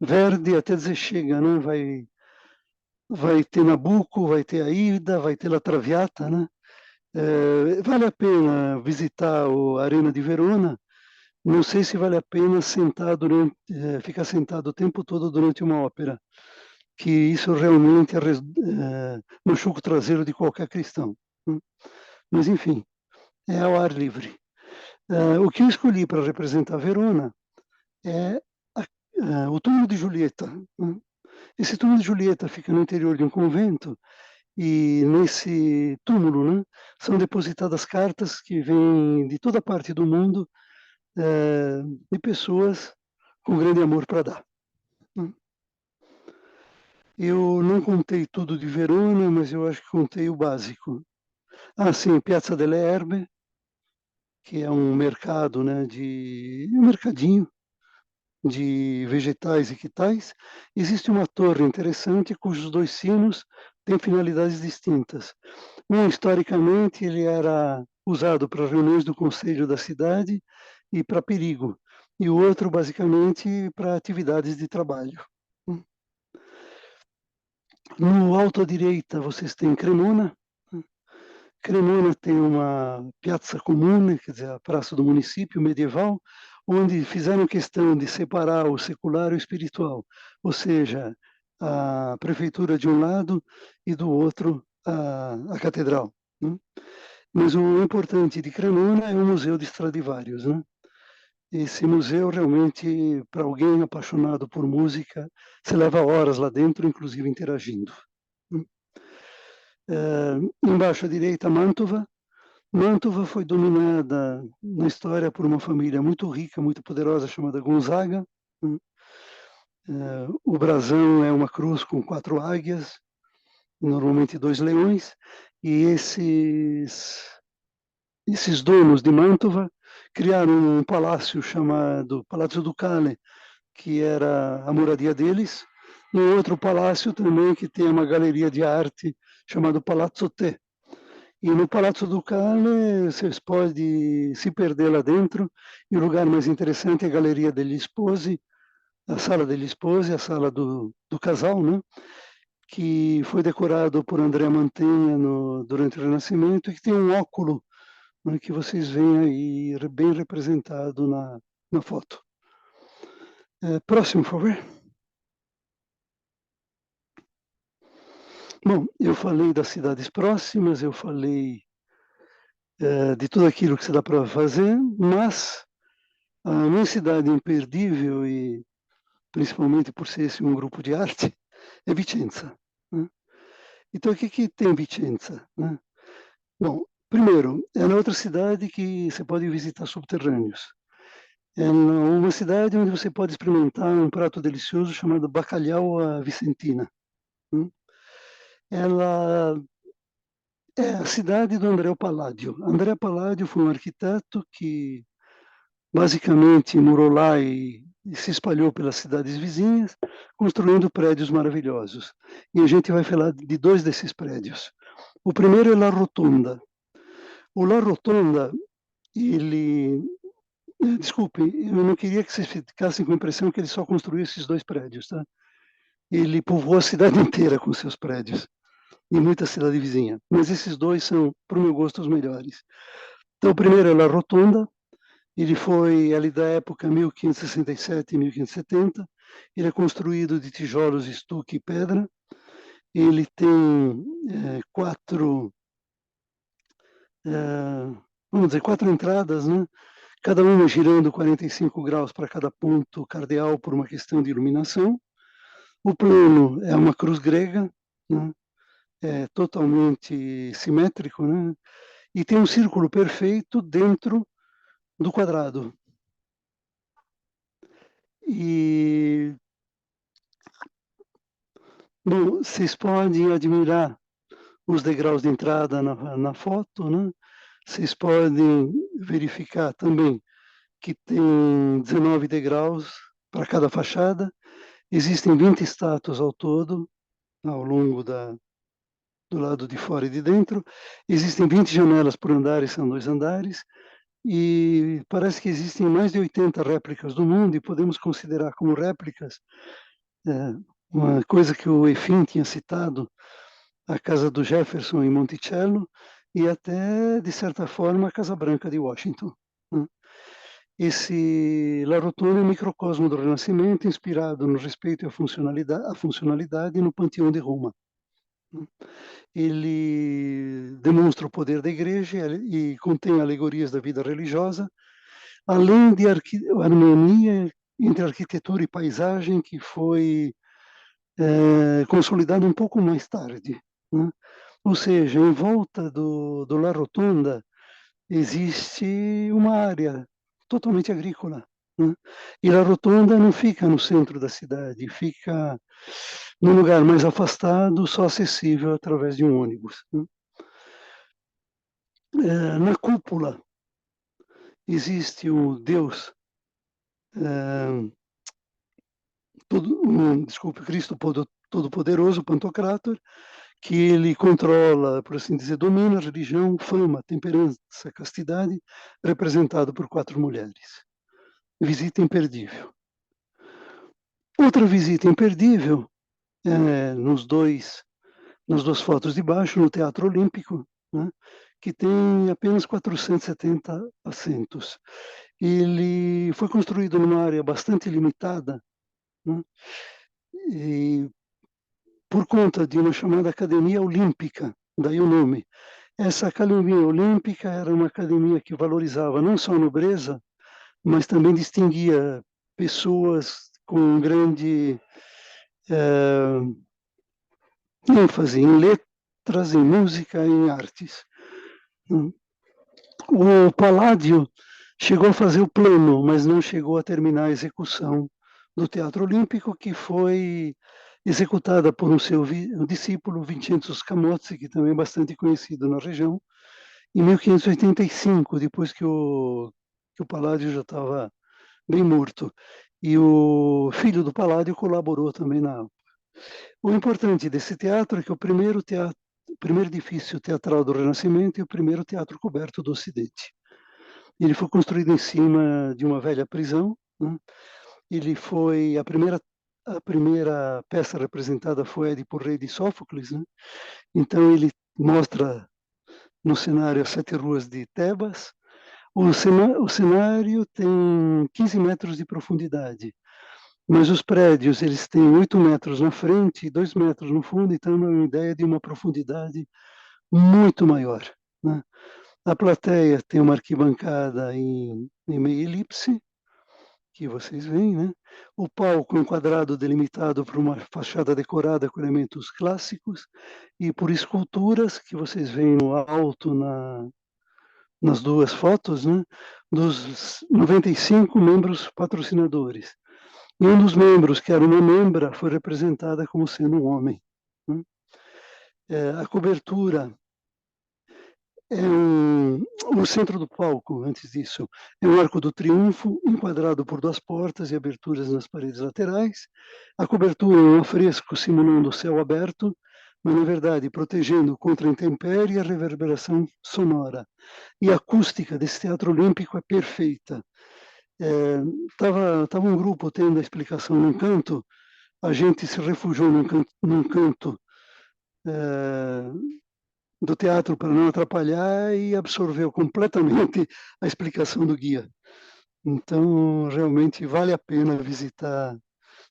Verdi até dizer chega, né? Vai ter Nabucco, vai ter Aida, vai ter La Traviata, né? Vale a pena visitar a Arena de Verona. Não sei se vale a pena ficar sentado o tempo todo durante uma ópera, que isso realmente machuca o traseiro de qualquer cristão. Né? Mas, enfim, é ao ar livre. O que eu escolhi para representar Verona é o túmulo de Julieta. Né? Esse túmulo de Julieta fica no interior de um convento e nesse túmulo, né, são depositadas cartas que vêm de toda parte do mundo de pessoas com grande amor para dar. Né? Eu não contei tudo de Verona, mas eu acho que contei o básico. Ah, sim, Piazza delle Erbe, que é um mercado, né, um mercadinho de vegetais e quitais. Existe uma torre interessante cujos dois sinos têm finalidades distintas. Um, historicamente, ele era usado para reuniões do conselho da cidade e para perigo, e o outro, basicamente, para atividades de trabalho. No alto à direita, vocês têm Cremona. Cremona tem uma piazza comune, quer dizer, a praça do município medieval, onde fizeram questão de separar o secular e o espiritual, ou seja, a prefeitura de um lado e do outro a catedral. Né? Mas o importante de Cremona é o Museu de Stradivarius. Né? Esse museu realmente, para alguém apaixonado por música, se leva horas lá dentro, inclusive interagindo. Né? Embaixo à direita, Mantova. Mantova foi dominada na história por uma família muito rica, muito poderosa, chamada Gonzaga. Né? O brasão é uma cruz com 4 águias, normalmente 2 leões, e esses donos de Mantova criaram um palácio chamado Palácio Ducale, que era a moradia deles, e outro palácio também que tem uma galeria de arte chamado Palazzo Te. E no Palazzo Ducale vocês podem se perder lá dentro, e o lugar mais interessante é a Galeria degli Sposi, a sala degli Sposi, a sala do casal, né? Que foi decorado por Andrea Mantegna durante o Renascimento, e que tem um óculo, né, que vocês veem aí bem representado na foto. Próximo, por favor. Bom, eu falei das cidades próximas, eu falei de tudo aquilo que se dá para fazer, mas a minha cidade imperdível, e principalmente por ser esse um grupo de arte, é Vicenza. Né? Então, o que tem Vicenza? Né? Bom, primeiro, é na outra cidade que você pode visitar subterrâneos. É uma cidade onde você pode experimentar um prato delicioso chamado bacalhau à vicentina. Né? Ela é a cidade do Andrea Palladio. Andrea Palladio foi um arquiteto que basicamente morou lá e se espalhou pelas cidades vizinhas, construindo prédios maravilhosos. E a gente vai falar de 2 desses prédios. O primeiro é La Rotonda. O La Rotonda, ele... Desculpe, eu não queria que vocês ficassem com a impressão que ele só construiu esses 2 prédios. Tá? Ele povoou a cidade inteira com seus prédios, e muita cidade vizinha. Mas esses 2 são, para o meu gosto, os melhores. Então, o primeiro é La Rotonda. Ele foi ali da época 1567 e 1570. Ele é construído de tijolos, estuque e pedra. Ele tem 4, vamos dizer, 4 entradas, né? Cada uma girando 45 graus para cada ponto cardeal por uma questão de iluminação. O plano é uma cruz grega, né? É totalmente simétrico, né? E tem um círculo perfeito dentro do quadrado. E, bom, vocês podem admirar os degraus de entrada na foto, né? Vocês podem verificar também que tem 19 degraus para cada fachada. Existem 20 estátuas ao todo, ao longo do lado de fora e de dentro. Existem 20 janelas por andar, e são 2 andares. E parece que existem mais de 80 réplicas do mundo, e podemos considerar como réplicas uma coisa que o Efim tinha citado, a casa do Jefferson em Monticello, e até, de certa forma, a Casa Branca de Washington, né? Esse La Rotonda é um microcosmo do Renascimento, inspirado no respeito à funcionalidade no Panteão de Roma, né? Ele demonstra o poder da igreja e contém alegorias da vida religiosa, além de harmonia entre arquitetura e paisagem, que foi consolidada um pouco mais tarde, né? Ou seja, em volta do La Rotonda existe uma área totalmente agrícola, né? E La Rotonda não fica no centro da cidade, fica num lugar mais afastado, só acessível através de um ônibus, né? Na cúpula existe o Deus, desculpe, Cristo Todo-Poderoso, Pantocrator, que ele controla, por assim dizer, domina a religião, fama, temperança, castidade, representado por 4 mulheres. Visita imperdível. Outra visita imperdível nas duas fotos de baixo, no Teatro Olímpico, né, que tem apenas 470 assentos. Ele foi construído numa área bastante limitada, né, e por conta de uma chamada Academia Olímpica, daí o nome. Essa Academia Olímpica era uma academia que valorizava não só a nobreza, mas também distinguia pessoas com grande ênfase em letras, em música, em artes. O Palladio chegou a fazer o plano, mas não chegou a terminar a execução do Teatro Olímpico, que foi executada por um discípulo, Vincenzo Scamozzi, que também é bastante conhecido na região, em 1585, depois que o Palladio já estava bem morto. E o filho do Palladio colaborou também na. O importante desse teatro é que é o primeiro edifício teatral do Renascimento e o primeiro teatro coberto do Ocidente. Ele foi construído em cima de uma velha prisão, né? Ele foi a primeira peça representada foi Édipo Rei de Sófocles, né? Então ele mostra no cenário as 7 ruas de Tebas. O cenário tem 15 metros de profundidade, mas os prédios eles têm 8 metros na frente e 2 metros no fundo, então é uma ideia de uma profundidade muito maior, né? A plateia tem uma arquibancada em meia elipse, que vocês veem, né? O palco é um quadrado delimitado por uma fachada decorada com elementos clássicos e por esculturas que vocês veem no alto nas duas fotos, né? Dos 95 membros patrocinadores. E um dos membros, que era uma membra, foi representada como sendo um homem, né? A cobertura o centro do palco, antes disso, é um arco do triunfo, enquadrado por 2 portas e aberturas nas paredes laterais. A cobertura é um afresco simulando o céu aberto, mas, na verdade, protegendo contra a intempérie e a reverberação sonora. E a acústica desse teatro olímpico é perfeita. Tava um grupo tendo a explicação num canto, a gente se refugiou num canto do teatro para não atrapalhar e absorveu completamente a explicação do guia. Então, realmente vale a pena visitar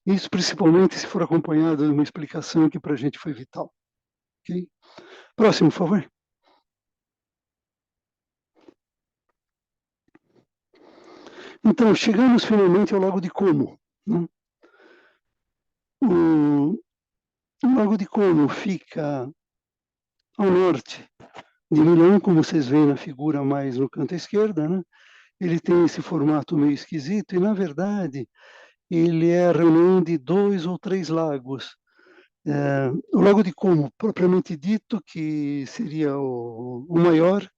isso, principalmente se for acompanhado de uma explicação que para a gente foi vital. Okay? Próximo, por favor. Então, chegamos finalmente ao Lago de Como, né? O Lago de Como fica ao norte de Milão, como vocês veem na figura mais no canto à esquerda, né? Ele tem esse formato meio esquisito e, na verdade, ele é a reunião de 2 ou 3 lagos. O Lago de Como, propriamente dito, que seria o maior,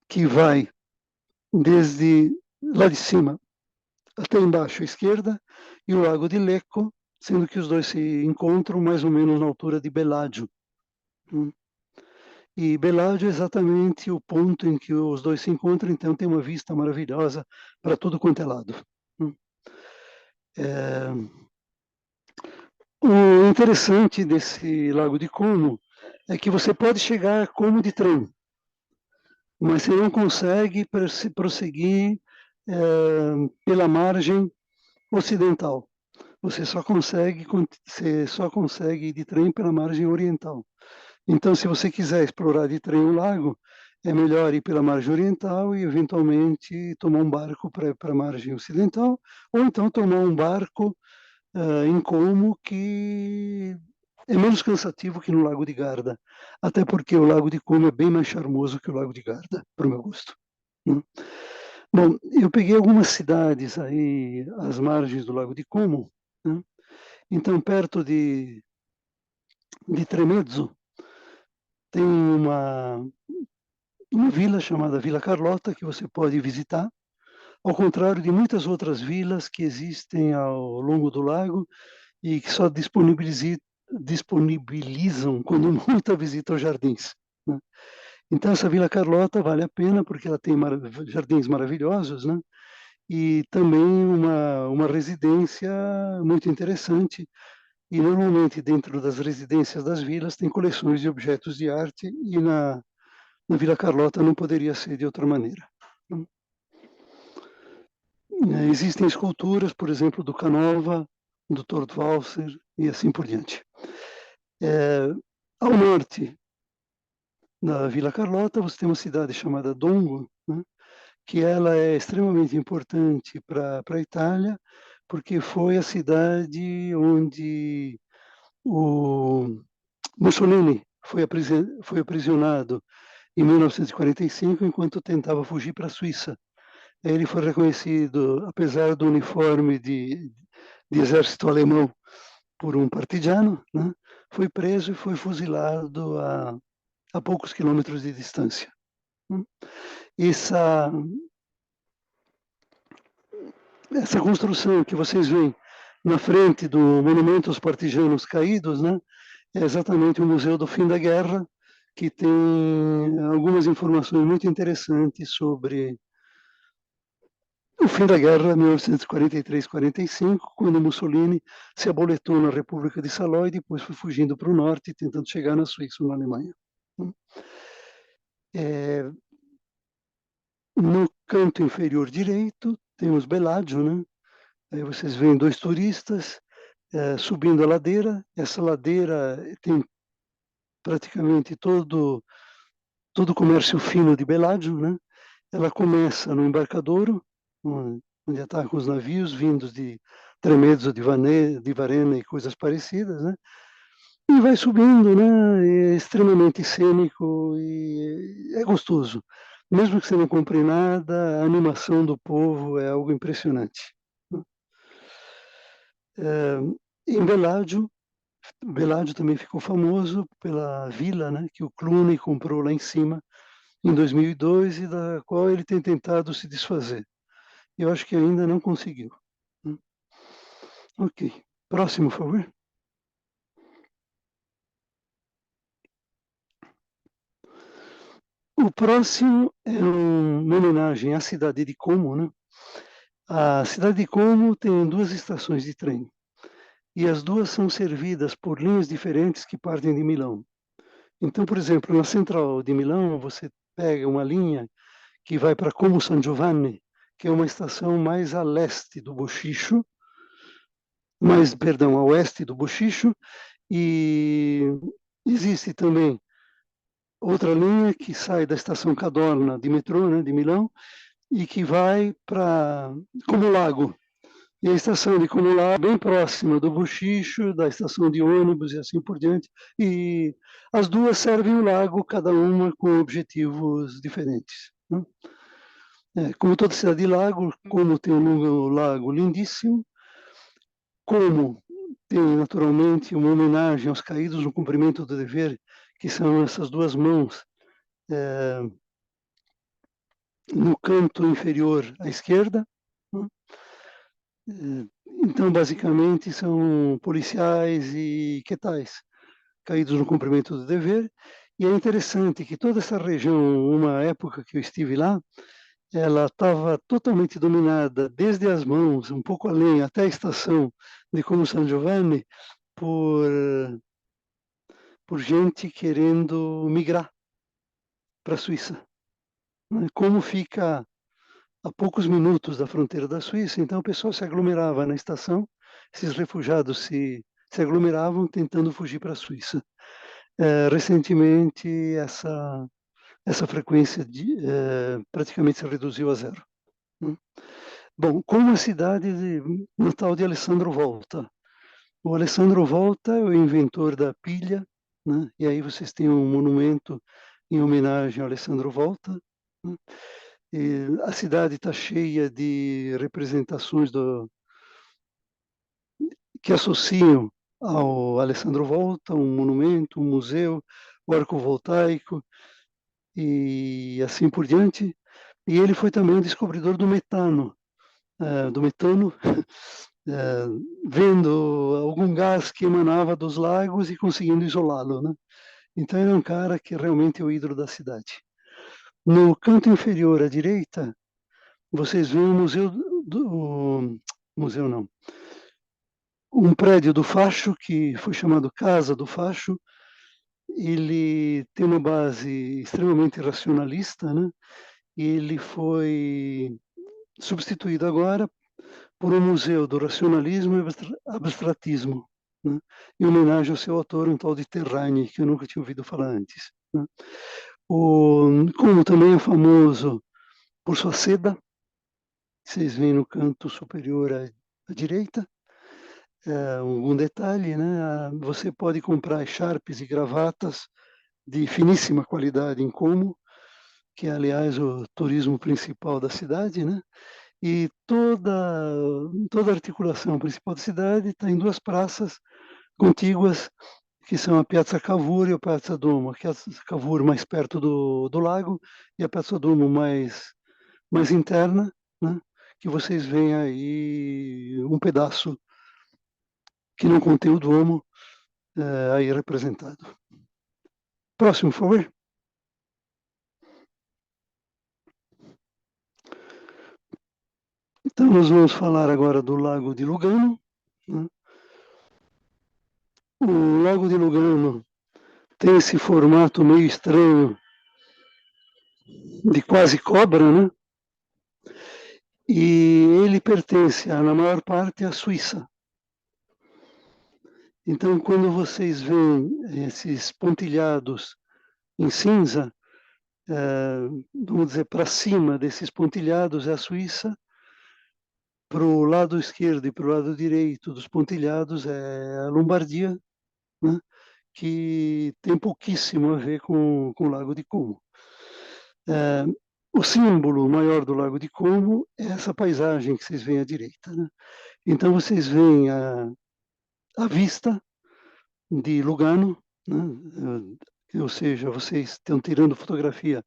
que vai desde lá de cima até embaixo à esquerda, e o Lago de Lecco, sendo que os dois se encontram mais ou menos na altura de Bellagio. E Bellagio é exatamente o ponto em que os dois se encontram, então tem uma vista maravilhosa para tudo quanto é lado. O interessante desse Lago de Como é que você pode chegar a Como de trem. mas você não consegue prosseguir pela margem ocidental. Você só consegue ir de trem pela margem oriental. Então, se você quiser explorar de trem o lago, é melhor ir pela margem oriental e, eventualmente, tomar um barco para a margem ocidental, ou então tomar um barco em Como, que é menos cansativo que no Lago de Garda, até porque o Lago de Como é bem mais charmoso que o Lago de Garda, para o meu gosto. Né? Bom, eu peguei algumas cidades aí às margens do Lago de Como, né? Então, perto de Tremezzo, tem uma vila chamada Vila Carlota que você pode visitar, ao contrário de muitas outras vilas que existem ao longo do lago e que só disponibilizam quando muita visita aos jardins. Né? Então, essa Vila Carlota vale a pena porque ela tem jardins maravilhosos, né? E também uma residência muito interessante. E, normalmente, dentro das residências das vilas, tem coleções de objetos de arte, e na Vila Carlota não poderia ser de outra maneira. Existem esculturas, por exemplo, do Canova, do Tortwalser e assim por diante. Ao norte da Vila Carlota, você tem uma cidade chamada Dongo, né, que ela é extremamente importante para a Itália, porque foi a cidade onde o Mussolini foi aprisionado em 1945, enquanto tentava fugir para a Suíça. Ele foi reconhecido, apesar do uniforme de exército alemão, por um partigiano, né? Foi preso e foi fuzilado a poucos quilômetros de distância. Essa construção que vocês veem na frente do Monumento aos Partisanos Caídos, né, é exatamente o Museu do Fim da Guerra, que tem algumas informações muito interessantes sobre o fim da guerra, 1943-45, quando Mussolini se aboletou na República de Saló e depois foi fugindo para o norte, tentando chegar na Suíça ou na Alemanha. No canto inferior direito, temos Bellagio, né? Aí vocês veem dois turistas subindo a ladeira. Essa ladeira tem praticamente todo o comércio fino de Bellagio, né? Ela começa no embarcadouro, onde atacam os navios vindos de Tremezzo, de Varena e coisas parecidas, né? E vai subindo, né? É extremamente cênico e é gostoso. Mesmo que você não compre nada, a animação do povo é algo impressionante. Em Bellagio também ficou famoso pela vila, né, que o Clooney comprou lá em cima em 2002 e da qual ele tem tentado se desfazer. Eu acho que ainda não conseguiu. Ok. Próximo, por favor. O próximo é uma homenagem à cidade de Como, né? A cidade de Como tem duas estações de trem e as duas são servidas por linhas diferentes que partem de Milão. Então, por exemplo, na central de Milão, você pega uma linha que vai para Como San Giovanni, que é uma estação mais a leste do Bochicho, a oeste do Bochicho, e existe também outra linha que sai da estação Cadorna de metrô, né, de Milão, e que vai para Como Lago. E a estação de Como Lago é bem próxima do Bochicho, da estação de ônibus e assim por diante. E as duas servem o lago, cada uma com objetivos diferentes. Né? Como toda cidade de lago, Como tem um lago lindíssimo, Como tem naturalmente uma homenagem aos caídos no cumprimento do dever, que são essas duas mãos no canto inferior à esquerda. Né? Então, basicamente, são policiais e quetais caídos no cumprimento do dever. E é interessante que toda essa região, uma época que eu estive lá, ela estava totalmente dominada, desde as mãos, um pouco além, até a estação de Como San Giovanni, por gente querendo migrar para a Suíça. né? Como fica a poucos minutos da fronteira da Suíça, então o pessoal se aglomerava na estação, esses refugiados se aglomeravam tentando fugir para a Suíça. Recentemente, essa frequência praticamente se reduziu a zero. Né? Bom, como a cidade natal de Alessandro Volta. O Alessandro Volta é o inventor da pilha, né? E aí vocês têm um monumento em homenagem ao Alessandro Volta. Né? E a cidade está cheia de representações que associam ao Alessandro Volta, um monumento, um museu, o arco voltaico e assim por diante. E ele foi também o descobridor do metano, vendo algum gás que emanava dos lagos e conseguindo isolá-lo, né? Então ele é um cara que realmente é o ídolo da cidade. No canto inferior à direita, vocês veem o museu não, um prédio do Facho, que foi chamado Casa do Facho. Ele tem uma base extremamente racionalista, né? E ele foi substituído agora por um museu do racionalismo e abstratismo, né? Em homenagem ao seu autor, um tal de Terragni, que eu nunca tinha ouvido falar antes. Né? Como também é famoso por sua seda, vocês veem no canto superior à direita, um detalhe, né? Você pode comprar echarpes e gravatas de finíssima qualidade em Como, que é, aliás, o turismo principal da cidade, né? E toda a articulação principal da cidade está em duas praças contíguas, que são a Piazza Cavour e a Piazza Duomo. A Piazza Cavour mais perto do lago e a Piazza Duomo mais interna, né? Que vocês veem aí um pedaço que não contém o Duomo aí representado. Próximo, por favor. Então, nós vamos falar agora do Lago de Lugano. Né? O Lago de Lugano tem esse formato meio estranho de quase cobra, né? E ele pertence, na maior parte, à Suíça. Então, quando vocês veem esses pontilhados em cinza, vamos dizer, para cima desses pontilhados é a Suíça, para o lado esquerdo e para o lado direito dos pontilhados é a Lombardia, né? Que tem pouquíssimo a ver com o Lago de Como. O símbolo maior do Lago de Como é essa paisagem que vocês veem à direita. Né? Então vocês veem a vista de Lugano, né? Ou seja, vocês estão tirando fotografia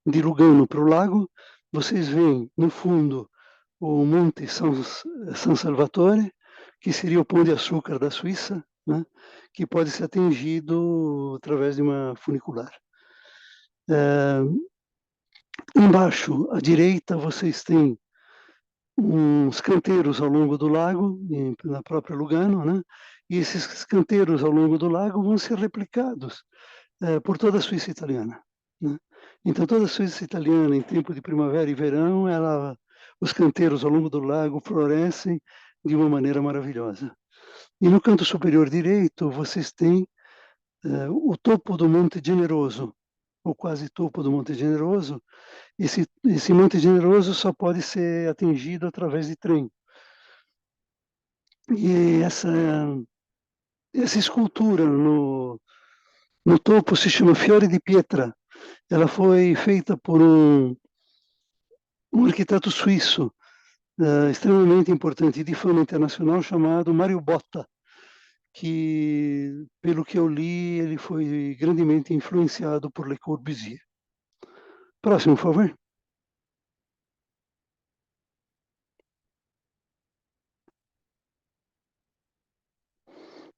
de Lugano para o lago, vocês veem no fundo o Monte San Salvatore, que seria o pão de açúcar da Suíça, né? Que pode ser atingido através de uma funicular. Embaixo, à direita, vocês têm uns canteiros ao longo do lago, na própria Lugano, né? E esses canteiros ao longo do lago vão ser replicados por toda a Suíça italiana. Né? Então, toda a Suíça italiana, em tempo de primavera e verão, os canteiros ao longo do lago florescem de uma maneira maravilhosa. E no canto superior direito, vocês têm o topo do Monte Generoso, ou quase topo do Monte Generoso. Esse Monte Generoso só pode ser atingido através de trem. E essa escultura no topo se chama Fiore di Pietra. Ela foi feita por um arquiteto suíço extremamente importante de fama internacional chamado Mario Botta, que, pelo que eu li, ele foi grandemente influenciado por Le Corbusier. Próximo, por favor.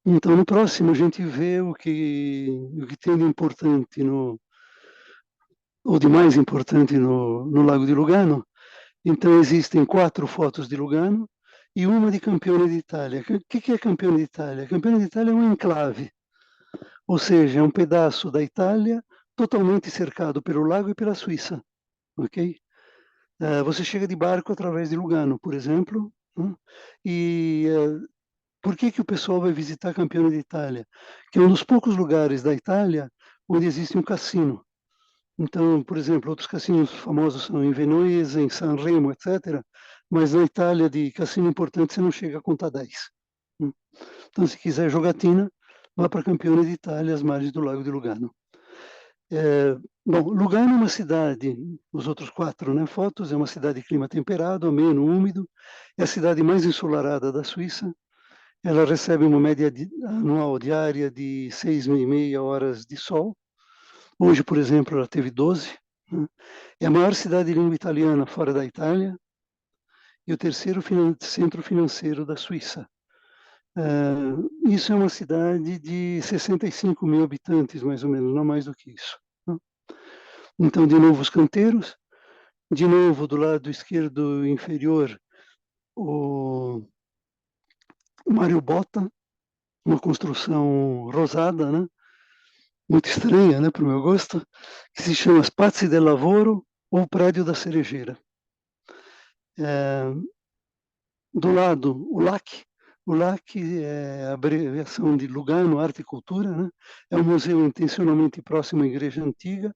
Então, no próximo, a gente vê o que tem de importante, ou de mais importante no Lago de Lugano. Então, existem 4 fotos de Lugano e uma de Campione d'Italia. O que é Campione d'Italia? Campione d'Italia é um enclave, ou seja, é um pedaço da Itália totalmente cercado pelo lago e pela Suíça. ok? Você chega de barco através de Lugano, por exemplo, né? E por que que o pessoal vai visitar Campione d'Italia? Que é um dos poucos lugares da Itália onde existe um cassino. Então, por exemplo, outros cassinos famosos são em Veneza, em Sanremo, etc. Mas na Itália, de cassino importante, você não chega a contar 10. Né? Então, se quiser jogatina, vá para Campione d'Italia, às margens do Lago de Lugano. Bom, Lugano é uma cidade, os outros 4, né, fotos, é uma cidade de clima temperado, ameno, úmido, é a cidade mais ensolarada da Suíça. Ela recebe uma média anual diária de 6,5 horas de sol. Hoje, por exemplo, ela teve 12. Né? É a maior cidade de língua italiana fora da Itália e o terceiro centro financeiro da Suíça. Isso é uma cidade de 65 mil habitantes, mais ou menos, não mais do que isso. Né? Então, de novo, os canteiros. De novo, do lado esquerdo inferior, o Mário Botta, uma construção rosada, né? Muito estranha, né, para o meu gosto, que se chama Spazi del Lavoro ou Prédio da Cerejeira. Do lado, o LAC. O LAC é a abreviação de Lugano, Arte e Cultura, né? É um museu intencionalmente próximo à Igreja Antiga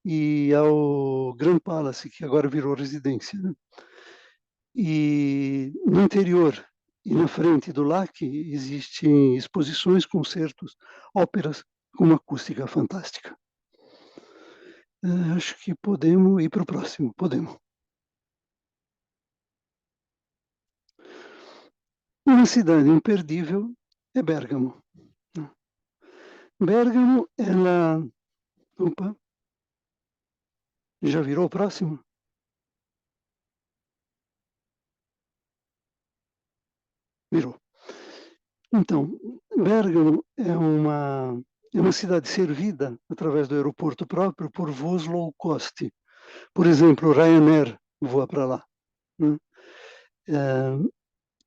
e ao Grand Palace, que agora virou residência. Né? E no interior e na frente do LAC existem exposições, concertos, óperas com uma acústica fantástica. Acho que podemos ir para o próximo, podemos. Uma cidade imperdível é Bérgamo. Bérgamo, ela... Opa, já virou o próximo? Virou. Então, Bérgamo é uma cidade servida através do aeroporto próprio por voos low cost. Por exemplo, o Ryanair voa para lá. Né?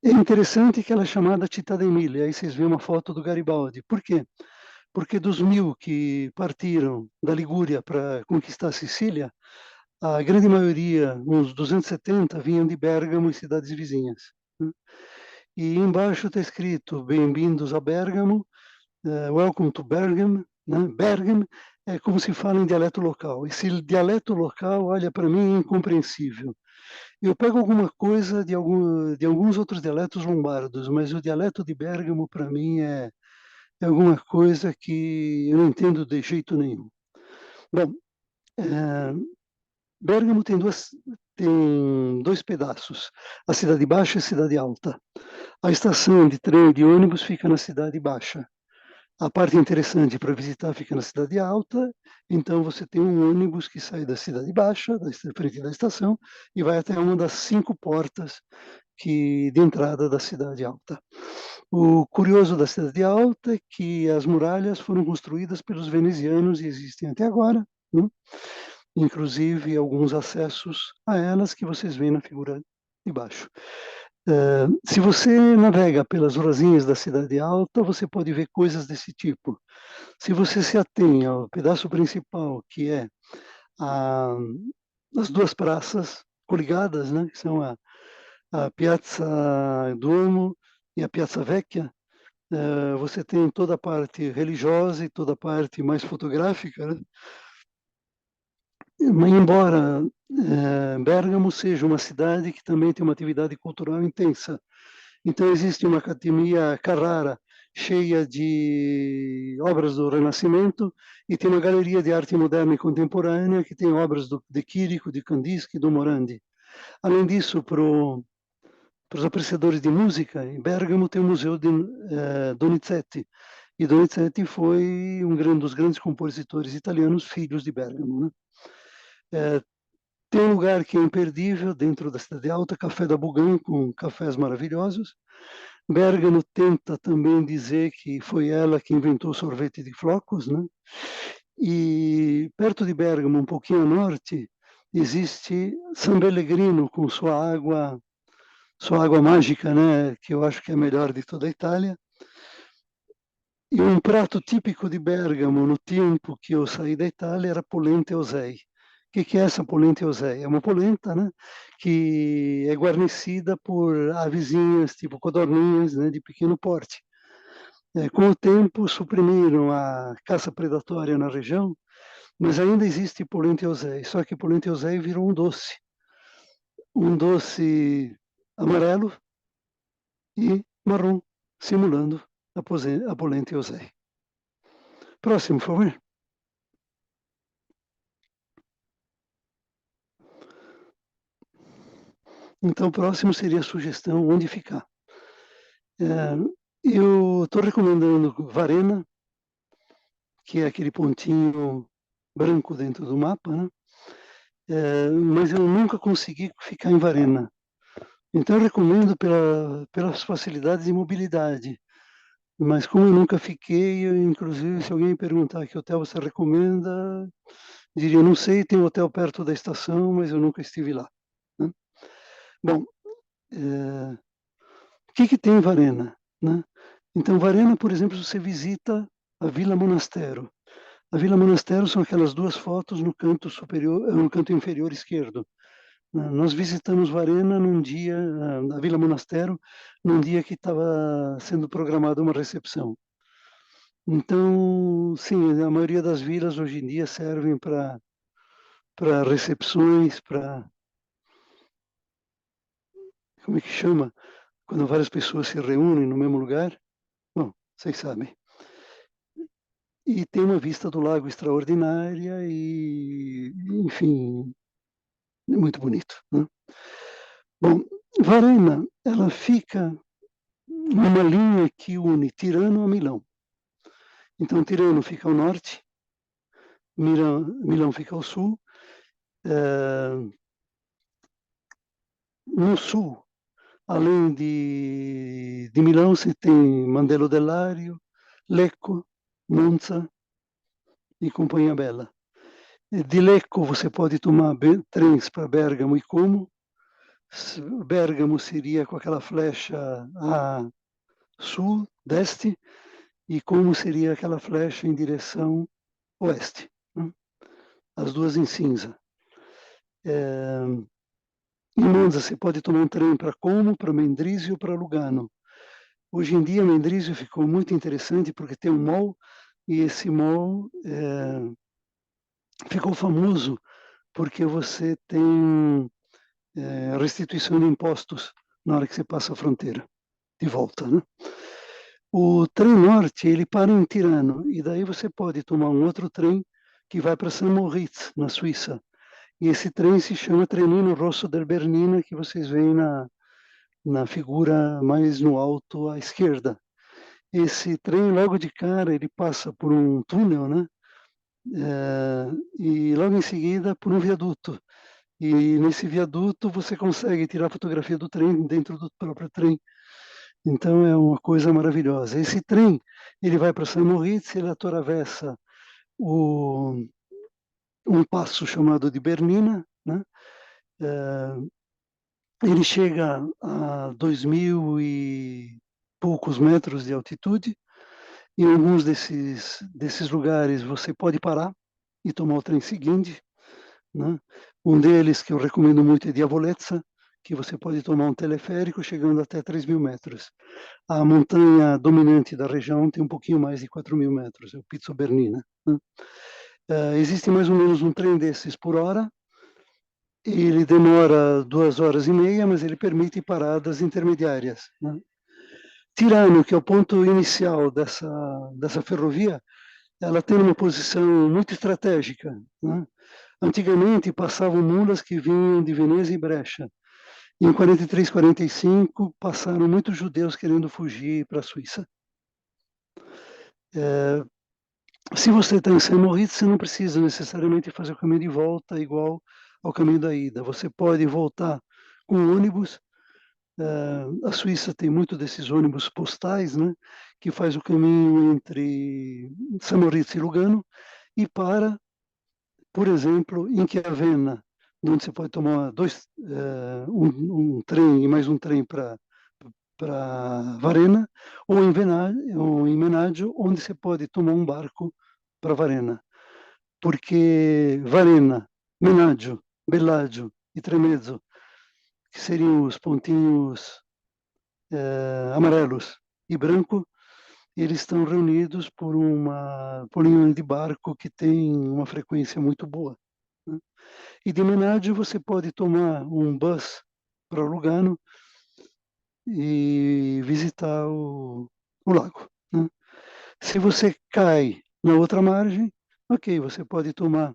É interessante que ela é chamada Città dei Mille. Aí vocês veem uma foto do Garibaldi. Por quê? Porque dos 1000 que partiram da Ligúria para conquistar a Sicília, a grande maioria, uns 270, vinham de Bérgamo e cidades vizinhas. Né? E embaixo está escrito: Bem-vindos a Bérgamo, Welcome to Bergen. Né? Bergen é como se fala em dialeto local. Esse dialeto local, olha, para mim é incompreensível. Eu pego alguma coisa de alguns outros dialetos lombardos, mas o dialeto de Bérgamo, para mim, é alguma coisa que eu não entendo de jeito nenhum. Bom, Bérgamo tem dois pedaços, a Cidade Baixa e a Cidade Alta. A estação de trem e de ônibus fica na Cidade Baixa. A parte interessante para visitar fica na Cidade Alta, então você tem um ônibus que sai da Cidade Baixa, da frente da estação, e vai até uma das 5 portas de entrada da Cidade Alta. O curioso da Cidade Alta é que as muralhas foram construídas pelos venezianos e existem até agora, né? Inclusive alguns acessos a elas que vocês veem na figura de baixo. Se você navega pelas ruazinhas da Cidade Alta, você pode ver coisas desse tipo. Se você se atém ao pedaço principal, que é as duas praças coligadas, né, que são a Piazza Duomo e a Piazza Vecchia, você tem toda a parte religiosa e toda a parte mais fotográfica, né? Mas embora Bergamo seja uma cidade que também tem uma atividade cultural intensa, então existe uma academia Carrara cheia de obras do Renascimento e tem uma galeria de arte moderna e contemporânea que tem obras de Chirico, de Kandinsky, do Morandi. Além disso, para os apreciadores de música, em Bergamo tem o Museu de Donizetti, e Donizetti foi um dos grandes compositores italianos, filhos de Bergamo. Né? Tem um lugar que é imperdível dentro da Cidade Alta, Café da Bugan, com cafés maravilhosos. Bergamo tenta também dizer que foi ela que inventou o sorvete de flocos, né? E perto de Bergamo, um pouquinho a norte, existe San Pellegrino com sua água mágica, né? Que eu acho que é a melhor de toda a Itália. E um prato típico de Bergamo no tempo que eu saí da Itália era polenta e osei, que é essa polenta euseia? É uma polenta, né, que é guarnecida por avezinhas, tipo codorninhas, né, de pequeno porte. Com o tempo, suprimiram a caça predatória na região, mas ainda existe polenta euseia, só que polenta euseia virou um doce amarelo e marrom, simulando a polenta euseia. Próximo, por favor. Então, o próximo seria a sugestão onde ficar. Eu estou recomendando Varena, que é aquele pontinho branco dentro do mapa, né? Mas eu nunca consegui ficar em Varena. Então, eu recomendo pelas facilidades de mobilidade. Mas como eu nunca fiquei, inclusive, se alguém me perguntar que hotel você recomenda, diria, não sei, tem um hotel perto da estação, mas eu nunca estive lá, né? Bom, o que tem em Varena, né? Então, Varena, por exemplo, você visita a Vila Monastero. A Vila Monastero são aquelas duas fotos no canto superior, no canto inferior esquerdo. Nós visitamos Varena num dia, a Vila Monastero, num dia que estava sendo programada uma recepção. Então, sim, a maioria das vilas hoje em dia servem para recepções, para, como é que chama? Quando várias pessoas se reúnem no mesmo lugar. Bom, vocês sabem. E tem uma vista do lago extraordinária e, enfim, é muito bonito, né? Bom, Varena, ela fica numa linha que une Tirano a Milão. Então, Tirano fica ao norte, Milão fica ao sul. No sul, além de Milão, você tem Mandello dell'Ario, Lecco, Monza e Companhia Bella. De Lecco você pode tomar trens para Bergamo e Como. Bergamo seria com aquela flecha a sul-deste e Como seria aquela flecha em direção oeste, né? As duas em cinza. Em Monza você pode tomar um trem para Como, para Mendrisio ou para Lugano. Hoje em dia, Mendrisio ficou muito interessante porque tem um mall e esse mall ficou famoso porque você tem restituição de impostos na hora que você passa a fronteira, de volta, né? O trem norte, ele para em Tirano e daí você pode tomar um outro trem que vai para Saint Moritz, na Suíça. E esse trem se chama Trenino Rosso del Bernina, que vocês veem na figura mais no alto à esquerda. Esse trem, logo de cara, ele passa por um túnel, né? E logo em seguida por um viaduto. E nesse viaduto você consegue tirar fotografia do trem dentro do próprio trem. Então é uma coisa maravilhosa. Esse trem, ele vai para Saint Moritz, ele atravessa um passo chamado de Bernina, né? Ele chega a 2.000 e poucos metros de altitude. Em alguns desses lugares você pode parar e tomar o trem seguinte, né? Um deles que eu recomendo muito é Diavolezza, que você pode tomar um teleférico chegando até 3.000 metros. A montanha dominante da região tem um pouquinho mais de 4.000 metros, é o Pizzo Bernina, né? Existe mais ou menos um trem desses por hora. Ele demora 2 horas e meia, mas ele permite paradas intermediárias, né? Tirano, que é o ponto inicial dessa ferrovia, ela tem uma posição muito estratégica, né? Antigamente passavam mulas que vinham de Veneza e Brecha. Em 43, 45 passaram muitos judeus querendo fugir para a Suíça. Se você está em Saint Moritz, você não precisa necessariamente fazer o caminho de volta igual ao caminho da ida. Você pode voltar com ônibus. A Suíça tem muito desses ônibus postais, né, que faz o caminho entre Saint Moritz e Lugano e para, por exemplo, em Chiavenna, onde você pode tomar um trem e mais um trem para Varena, ou em Menaggio, onde você pode tomar um barco para Varena. Porque Varena, Menaggio, Bellagio e Tremezzo, que seriam os pontinhos amarelos e branco, eles estão reunidos por por linha de barco que tem uma frequência muito boa, né? E de Menaggio você pode tomar um bus para Lugano e visitar o lago, né? Se você cai na outra margem, ok, você pode tomar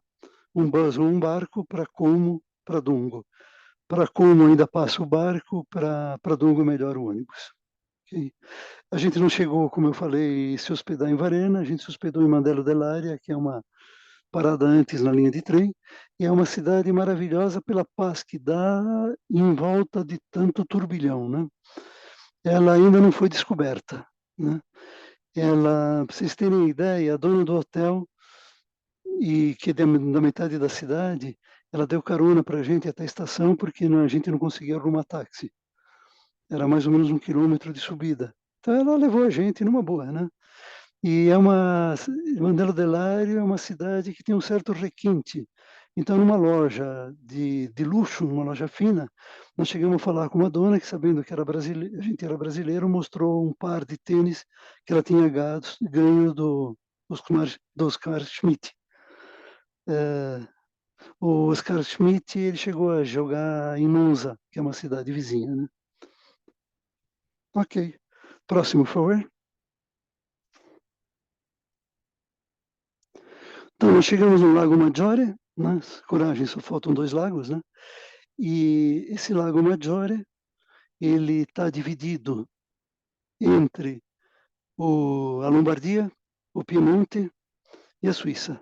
um bus ou um barco para Como, para Dungo. Para Como ainda passa o barco, para Dungo melhor o ônibus. Okay? A gente não chegou, como eu falei, se hospedar em Varena, a gente se hospedou em Mandello dell'Aria, que é uma parada antes na linha de trem, e é uma cidade maravilhosa pela paz que dá em volta de tanto turbilhão, né? Ela ainda não foi descoberta, né? Ela, para vocês terem ideia, a dona do hotel, e que é da metade da cidade, ela deu carona para a gente até a estação, porque a gente não conseguia arrumar táxi. Era mais ou menos 1 quilômetro de subida. Então ela levou a gente numa boa, né? E Mandela del Lario é uma cidade que tem um certo requinte. Então, numa loja de luxo, numa loja fina, nós chegamos a falar com uma dona que, sabendo que a gente era brasileiro, mostrou um par de tênis que ela tinha ganho do Oscar Schmidt. O Oscar Schmidt, ele chegou a jogar em Monza, que é uma cidade vizinha, né? Ok. Próximo, por favor. Então, nós chegamos no Lago Maggiore, né? Coragem, só faltam 2 lagos, né? E esse Lago Maggiore, ele está dividido entre a Lombardia, o Piemonte e a Suíça.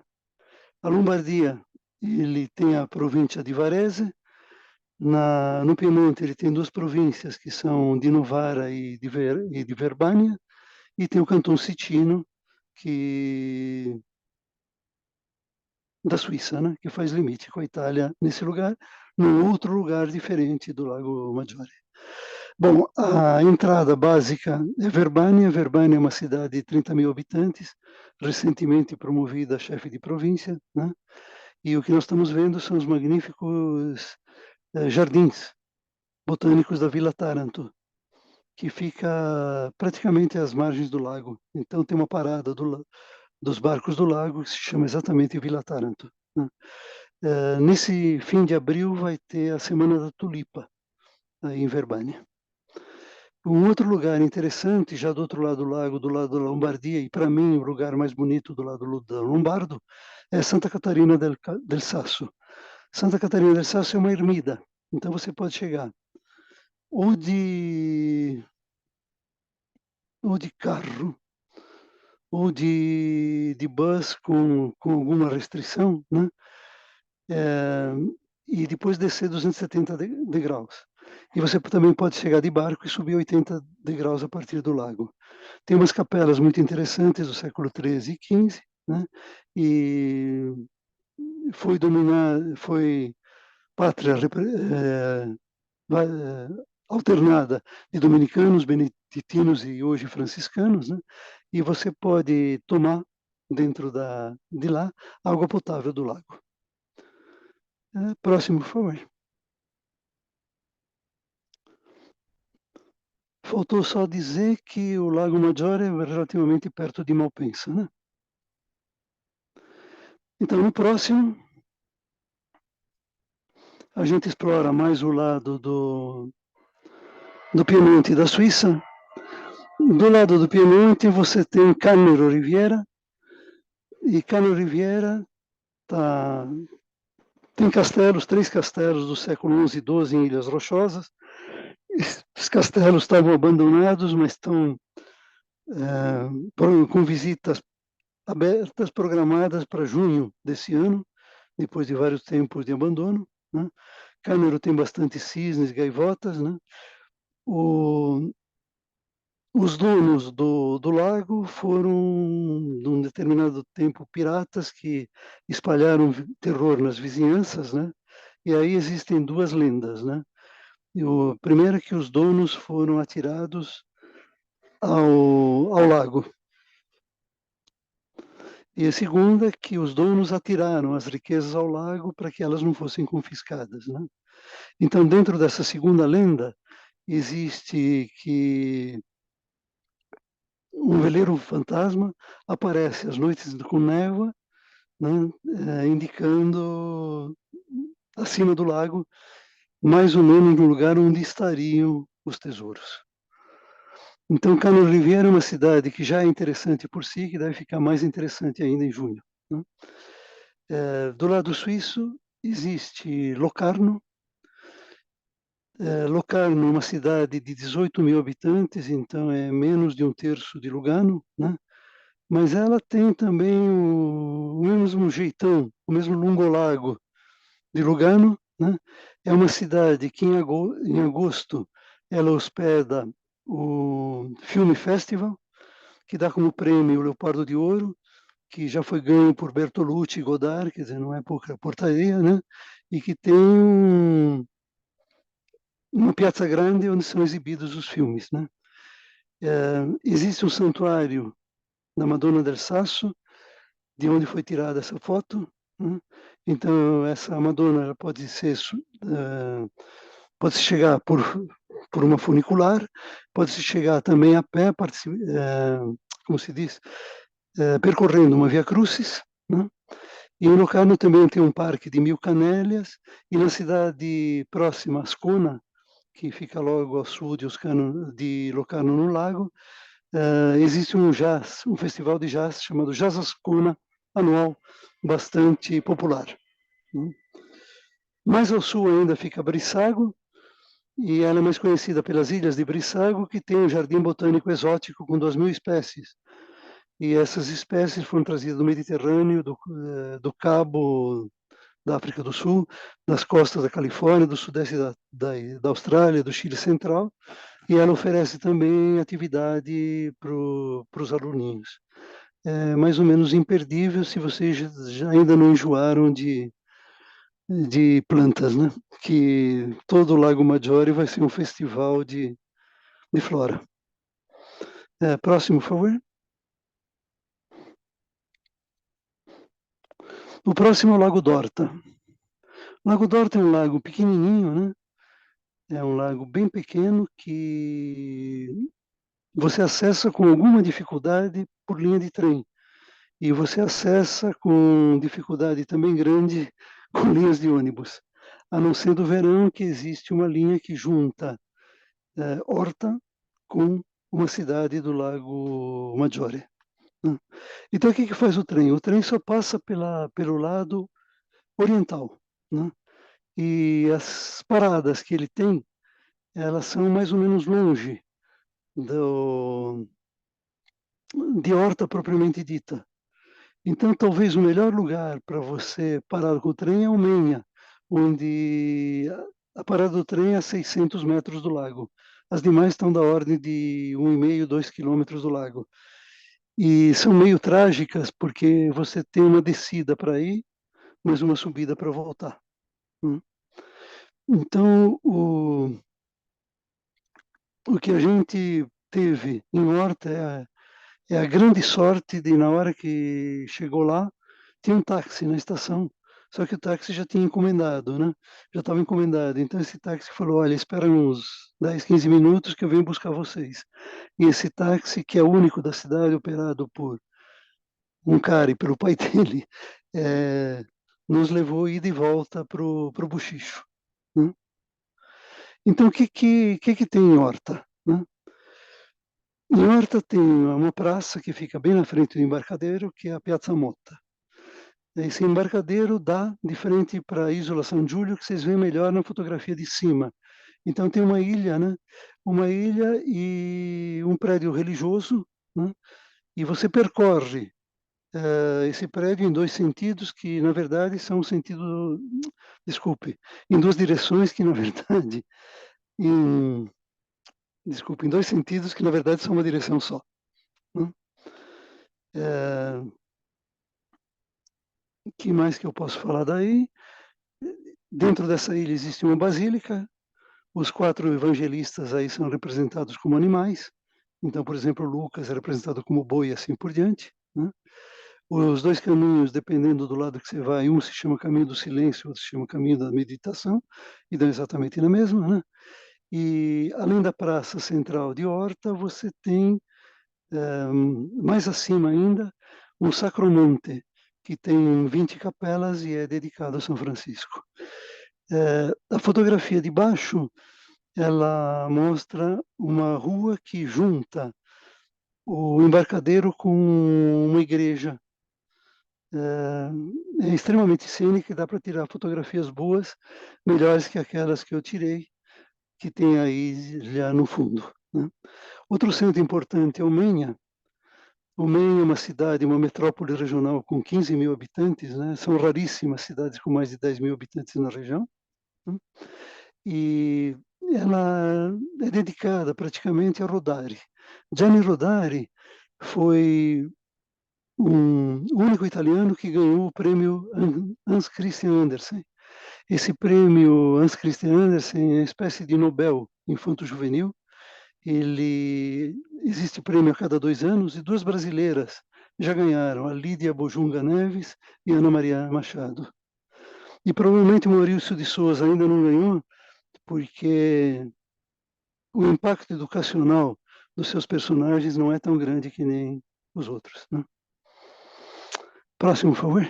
A Lombardia, ele tem a província de Varese. No Piemonte, ele tem 2 províncias, que são de Novara e de Verbania, e tem o Canton Ticino, da Suíça, né, que faz limite com a Itália nesse lugar, num outro lugar diferente do Lago Maggiore. Bom, a entrada básica é Verbania. Verbania é uma cidade de 30 mil habitantes, recentemente promovida a chefe de província, né? E o que nós estamos vendo são os magníficos jardins botânicos da Vila Taranto, que fica praticamente às margens do lago. Então tem uma parada dos barcos do lago que se chama exatamente Vila Taranto, né? Nesse fim de abril vai ter a Semana da Tulipa, aí em Verbania. Um outro lugar interessante, já do outro lado do lago, do lado da Lombardia, e para mim o lugar mais bonito do lado da Lombardo, é Santa Catarina del Sasso. Santa Catarina del Sasso é uma ermida, então você pode chegar ou de carro, ou de bus com alguma restrição, né? E depois descer 270 degraus. E você também pode chegar de barco e subir 80 degraus a partir do lago. Tem umas capelas muito interessantes do século XIII e XV, né? E foi pátria alternada de dominicanos, beneditinos e hoje franciscanos, né? E você pode tomar dentro de lá água potável do lago. Próximo, por favor. Faltou só dizer que o Lago Maggiore é relativamente perto de Malpensa, né? Então, no próximo, a gente explora mais o lado do Piemonte e da Suíça. Do lado do Piemonte, você tem Canero Riviera, e Canero Riviera tem 3 castelos do século XI e XII em Ilhas Rochosas. Esses castelos estavam abandonados, mas estão com visitas abertas, programadas para junho desse ano, depois de vários tempos de abandono, né? Câmara tem bastante cisnes, gaivotas, né? Os donos do lago foram, num determinado tempo, piratas que espalharam terror nas vizinhanças, né? E aí existem 2 lendas, né? A primeira é que os donos foram atirados ao lago. E a segunda, que os donos atiraram as riquezas ao lago para que elas não fossem confiscadas, né? Então, dentro dessa segunda lenda, existe que um veleiro fantasma aparece às noites com névoa, né, indicando acima do lago, mais ou menos no lugar onde estariam os tesouros. Então, Cano Riviera é uma cidade que já é interessante por si, que deve ficar mais interessante ainda em junho, né? Do lado suíço existe Locarno. Locarno é uma cidade de 18 mil habitantes, então é menos de um terço de Lugano, né? Mas ela tem também o mesmo jeitão, o mesmo longolago de Lugano, né? É uma cidade que em agosto ela hospeda o Film Festival, que dá como prêmio o Leopardo de Ouro, que já foi ganho por Bertolucci e Godard, quer dizer, não é pouca portaria, né? E que tem uma piazza grande onde são exibidos os filmes, né? Existe um santuário da Madonna del Sasso, de onde foi tirada essa foto, né? Então, essa Madonna ela pode-se chegar por uma funicular, pode-se chegar também a pé, como se diz, percorrendo uma Via Crucis, né? E em Locarno também tem um parque de 1.000 camélias, e na cidade próxima, Ascona, que fica logo ao sul de Locarno no lago, existe um festival de jazz chamado Jazz Ascona, anual, bastante popular, né? Mais ao sul ainda fica Brissago, e ela é mais conhecida pelas ilhas de Brissago, que tem um jardim botânico exótico com 2.000 espécies. E essas espécies foram trazidas do Mediterrâneo, do Cabo da África do Sul, das costas da Califórnia, do sudeste da Austrália, do Chile Central, e ela oferece também atividade para os aluninhos. É mais ou menos imperdível se vocês já ainda não enjoaram de plantas, né? Que todo o Lago Maggiore vai ser um festival de flora. Próximo, por favor. O próximo é o Lago d'Orta. O Lago d'Orta é um lago pequenininho, né? É um lago bem pequeno que você acessa com alguma dificuldade por linha de trem. E você acessa com dificuldade também grande com linhas de ônibus. A não ser do verão, que existe uma linha que junta Horta com uma cidade do Lago Maggiore, né? Então, o que faz o trem? O trem só passa pelo lado oriental, né? E as paradas que ele tem, elas são mais ou menos longe de Horta propriamente dita. Então, talvez o melhor lugar para você parar com o trem é o Menha, onde a parada do trem é a 600 metros do lago. As demais estão da ordem de 1,5, 2 quilômetros do lago. E são meio trágicas, porque você tem uma descida para ir, mas uma subida para voltar, né? Então, o que a gente teve em Horta é a grande sorte de, na hora que chegou lá, tinha um táxi na estação, só que o táxi já tinha encomendado, né? Já estava encomendado. Então esse táxi falou: olha, espera uns 10, 15 minutos que eu venho buscar vocês. E esse táxi, que é o único da cidade, operado por um cara e pelo pai dele, é, nos levou ida e volta para o Buchicho, né? Então, o que tem em Horta, né? Em Horta tem uma praça que fica bem na frente do embarcadero, que é a Piazza Motta. Esse embarcadero dá de frente para a Isola São Giulio, que vocês veem melhor na fotografia de cima. Então tem uma ilha, né? Uma ilha e um prédio religioso, né? E você percorre esse prédio em dois sentidos, que na verdade são sentido, desculpe, em duas direções que na verdade, em, desculpe, em dois sentidos que na verdade são uma direção só, né? Que mais que eu posso falar daí? Dentro dessa ilha existe uma basílica. Os 4 evangelistas aí são representados como animais. Então, por exemplo, Lucas é representado como boi e assim por diante, né? Os dois caminhos, dependendo do lado que você vai, um se chama caminho do silêncio, outro se chama caminho da meditação, e dão exatamente na mesma, né? E além da praça central de Horta, você tem, mais acima ainda, um Sacromonte, que tem 20 capelas e é dedicado a São Francisco. A fotografia de baixo, ela mostra uma rua que junta o embarcadero com uma igreja. É extremamente cênica e dá para tirar fotografias boas, melhores que aquelas que eu tirei, que tem a ilha no fundo, né? Outro centro importante é o Menha. O Menha é uma cidade, uma metrópole regional com 15 mil habitantes, né? São raríssimas cidades com mais de 10 mil habitantes na região, né? E ela é dedicada praticamente a Rodari. Gianni Rodari foi o único italiano que ganhou o prêmio Hans Christian Andersen. Esse prêmio Hans Christian Andersen é uma espécie de Nobel infanto-juvenil. Ele existe prêmio a cada 2 anos e duas brasileiras já ganharam, a Lídia Bojunga Neves e a Ana Maria Machado. E provavelmente o Maurício de Souza ainda não ganhou, porque o impacto educacional dos seus personagens não é tão grande que nem os outros, né? Próximo, por favor.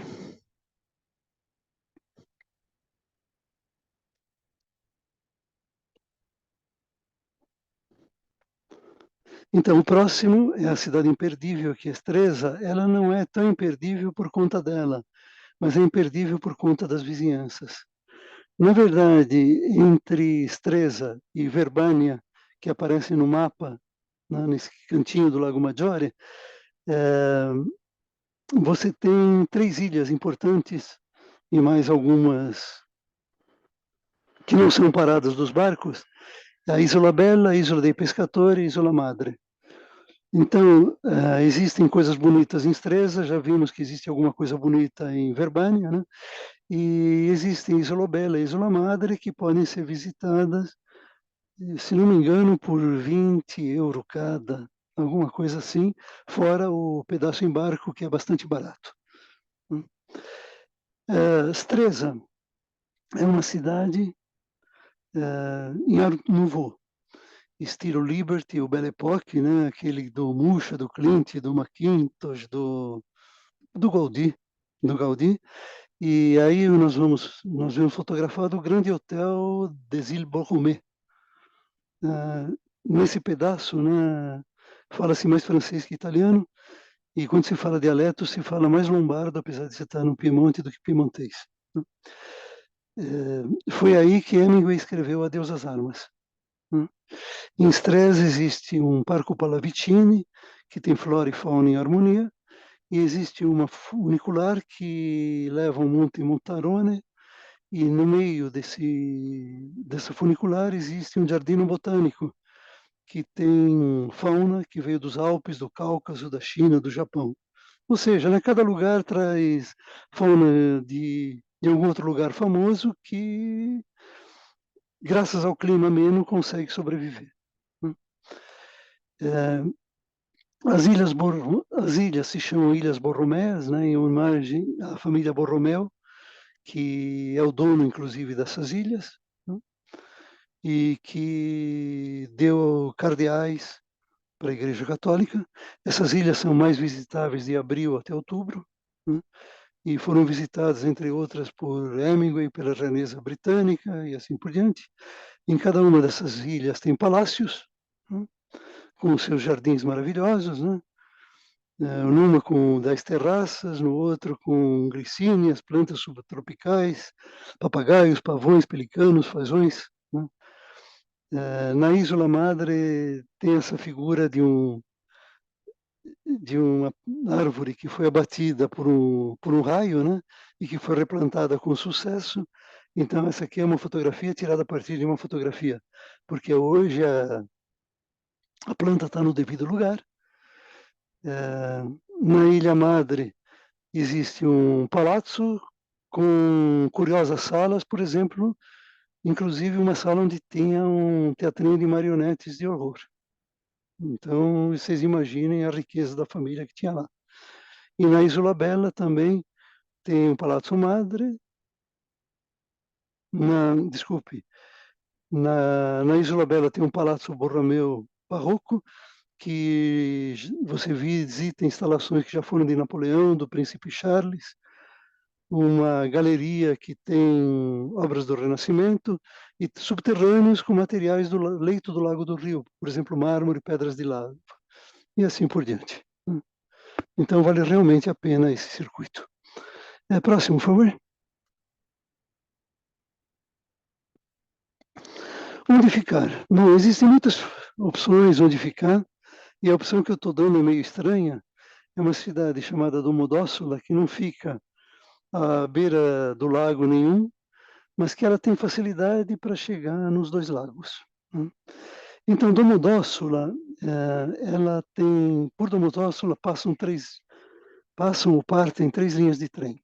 Então, o próximo é a cidade imperdível, que é Estresa. Ela não é tão imperdível por conta dela, mas é imperdível por conta das vizinhanças. Na verdade, entre Estresa e Verbania, que aparece no mapa, né, nesse cantinho do Lago Maggiore, você tem 3 ilhas importantes e mais algumas que não são paradas dos barcos: a Isola Bella, a Isola dei Pescatori e a Isola Madre. Então, existem coisas bonitas em Estresa, já vimos que existe alguma coisa bonita em Verbania, né? E existem Isola Bella e Isola Madre que podem ser visitadas, se não me engano, por 20 € cada, alguma coisa assim, fora o pedaço em barco, que é bastante barato, né? Stresa é uma cidade em Art Nouveau, estilo Liberty, o Belle Époque, né? Aquele do Mucha, do Clint, do Mackintosh, do Gaudí, do Gaudí. E aí nós vemos fotografado o grande hotel des Îles Borromée. Nesse pedaço, né, fala-se mais francês que italiano, e quando se fala dialeto, se fala mais lombardo, apesar de você estar no Piemonte, do que piemontês, né? Foi aí que Hemingway escreveu Adeus às Armas, né? Em Stresa existe um Parco Pallavicini, que tem flora e fauna em harmonia, e existe uma funicular que leva ao Monte Montarone, e no meio dessa funicular existe um jardim botânico, que tem fauna que veio dos Alpes, do Cáucaso, da China, do Japão. Ou seja, né, cada lugar traz fauna de algum outro lugar famoso que, graças ao clima ameno, consegue sobreviver, né? É, as ilhas se chamam Ilhas Borroméas, né, em homenagem à família Borromeu, que é o dono, inclusive, dessas ilhas, né, e que deu cardeais para a Igreja Católica. Essas ilhas são mais visitáveis de abril até outubro, né, e foram visitadas, entre outras, por Hemingway, pela realeza britânica e assim por diante. Em cada uma dessas ilhas tem palácios, né, com seus jardins maravilhosos, né? Numa com 10 terraças, no outro com glicínias, plantas subtropicais, papagaios, pavões, pelicanos, fazões, né? Na Isola Madre tem essa figura de uma árvore que foi abatida por um raio, né? E que foi replantada com sucesso. Então, essa aqui é uma fotografia tirada a partir de uma fotografia, porque hoje a planta está no devido lugar. Na Ilha Madre existe um palazzo com curiosas salas, por exemplo, inclusive uma sala onde tinha um teatrinho de marionetes de horror. Então, vocês imaginem a riqueza da família que tinha lá. E na Isola Bella também tem o Palazzo Madre, desculpe, na Isola Bella tem um Palazzo Borromeo barroco, que você visita instalações que já foram de Napoleão, do Príncipe Charles, uma galeria que tem obras do Renascimento e subterrâneos com materiais do leito do Lago do Rio, por exemplo, mármore e pedras de lava, e assim por diante. Então vale realmente a pena esse circuito. Próximo, por favor. Onde ficar? Bom, existem muitas opções onde ficar, e a opção que eu estou dando é meio estranha. É uma cidade chamada Domodossola, que não fica à beira do lago nenhum, mas que ela tem facilidade para chegar nos dois lagos. Então, Domodossola, ela tem, por Domodossola passam ou partem três linhas de trem.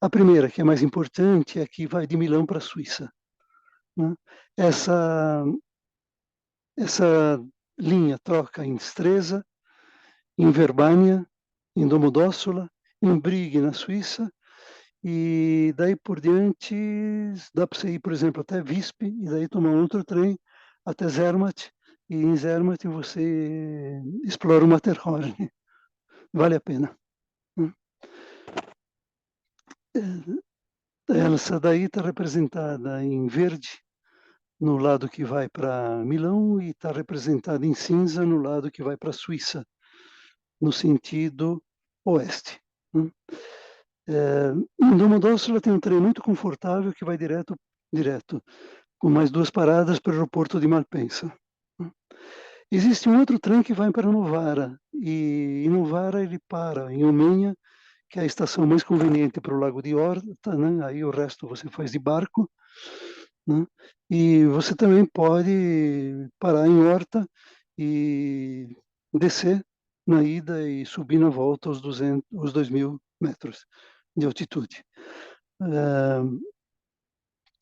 A primeira, que é mais importante, é a que vai de Milão para a Suíça. Essa linha troca em Stresa, em Verbania, em Domodossola, em Brigue, na Suíça, e daí por diante dá para você ir, por exemplo, até Visp, e daí tomar outro trem até Zermatt, e em Zermatt você explora o Matterhorn. Vale a pena. Essa daí está representada em verde no lado que vai para Milão e está representada em cinza no lado que vai para a Suíça, no sentido oeste. Em Domodossola tem um trem muito confortável que vai direto, com mais duas paradas para o aeroporto de Malpensa. Existe um outro trem que vai para Novara, e em Novara ele para em Omenha, que é a estação mais conveniente para o Lago de Horta, né? Aí o resto você faz de barco, né? E você também pode parar em Horta e descer na ida e subir na volta os 2.000 metros de altitude.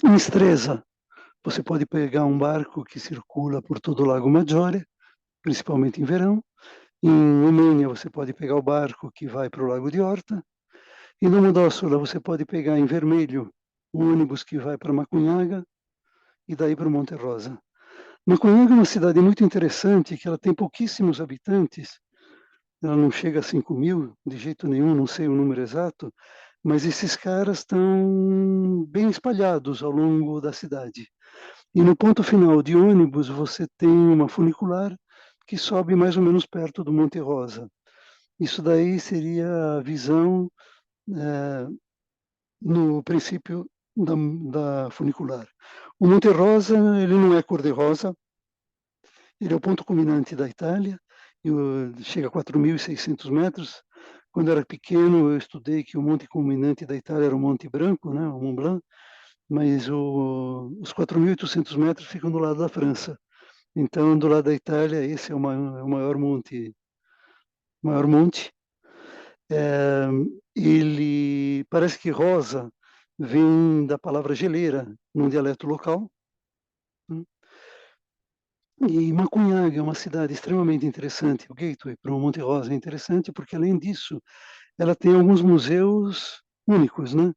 Em Stresa, você pode pegar um barco que circula por todo o Lago Maggiore, principalmente em verão. Em Omênia, você pode pegar o barco que vai para o Lago de Horta. Em Domodossola, você pode pegar em vermelho um ônibus que vai para Macunhaga e daí para o Monte Rosa. Macunhaga é uma cidade muito interessante, que ela tem pouquíssimos habitantes, ela não chega a 5.000 de jeito nenhum, não sei o número exato, mas esses caras estão bem espalhados ao longo da cidade. E no ponto final de ônibus, você tem uma funicular que sobe mais ou menos perto do Monte Rosa. Isso daí seria a visão no princípio da funicular. O Monte Rosa, ele não é cor-de-rosa, ele é o ponto culminante da Itália, chega a 4.600 metros. Quando eu era pequeno, eu estudei que o monte culminante da Itália era o Monte Branco, né, o Mont Blanc, mas os 4.800 metros ficam do lado da França. Então, do lado da Itália, esse é o maior monte. Maior monte. Ele parece que rosa vem da palavra geleira, num dialeto local. E Macunhaga é uma cidade extremamente interessante. O Gateway para o Monte Rosa é interessante porque, além disso, ela tem alguns museus únicos, né?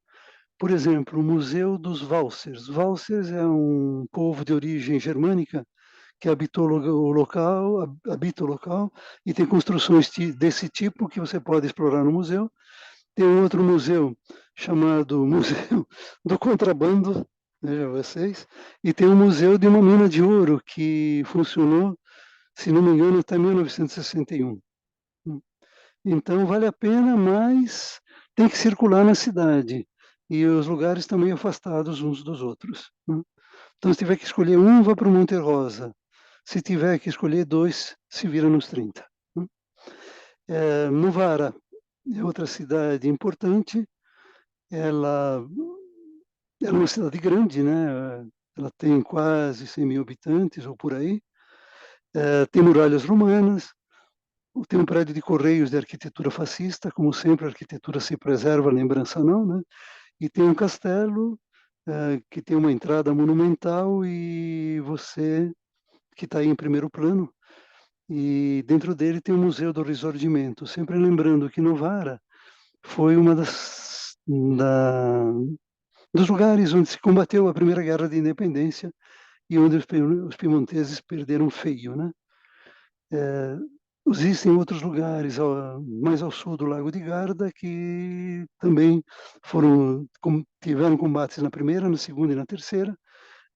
Por exemplo, o Museu dos Walsers. Walsers é um povo de origem germânica que habitou habita o local e tem construções desse tipo que você pode explorar no museu. Tem um outro museu chamado Museu do Contrabando, veja vocês, e tem um museu de uma mina de ouro que funcionou, se não me engano, até 1961. Então vale a pena, mas tem que circular na cidade e os lugares estão meio afastados uns dos outros. Então, se tiver que escolher um, vá para o Monte Rosa. Se tiver que escolher dois, se vira nos 30. Novara é outra cidade importante. Ela é uma cidade grande, né? Ela tem quase 100.000 habitantes ou por aí. Tem muralhas romanas. Tem um prédio de correios de arquitetura fascista, como sempre a arquitetura se preserva, a lembrança não, né? E tem um castelo que tem uma entrada monumental e você que está aí em primeiro plano, e dentro dele tem o Museu do Risorgimento, sempre lembrando que Novara foi uma dos lugares onde se combateu a Primeira Guerra de Independência e onde os piemonteses perderam feio, né? Existem outros lugares mais ao sul do Lago de Garda que também tiveram combates na primeira, na segunda e na terceira.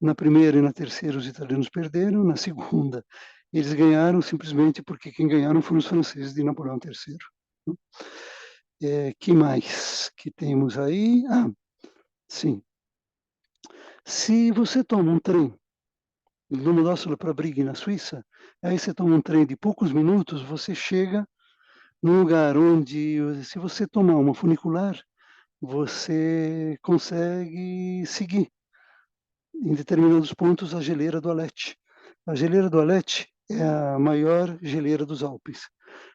Na primeira e na terceira os italianos perderam, na segunda eles ganharam simplesmente porque quem ganharam foram os franceses de Napoleão III. Que mais que temos aí? Ah, sim. Se você toma um trem do Domodossola para Brigue, na Suíça, aí você toma um trem de poucos minutos, você chega num lugar onde, se você tomar uma funicular, você consegue seguir em determinados pontos a geleira do Alete. A geleira do Alete é a maior geleira dos Alpes.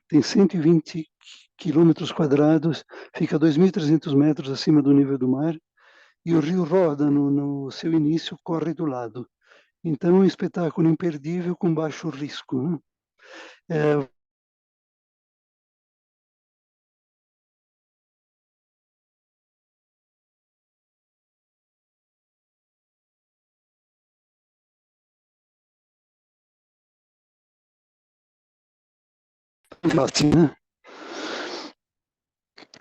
Tem 120 quilômetros quadrados, fica a 2.300 metros acima do nível do mar, e o rio Roda, no seu início, corre do lado. Então, é um espetáculo imperdível com baixo risco, né? Assim, né?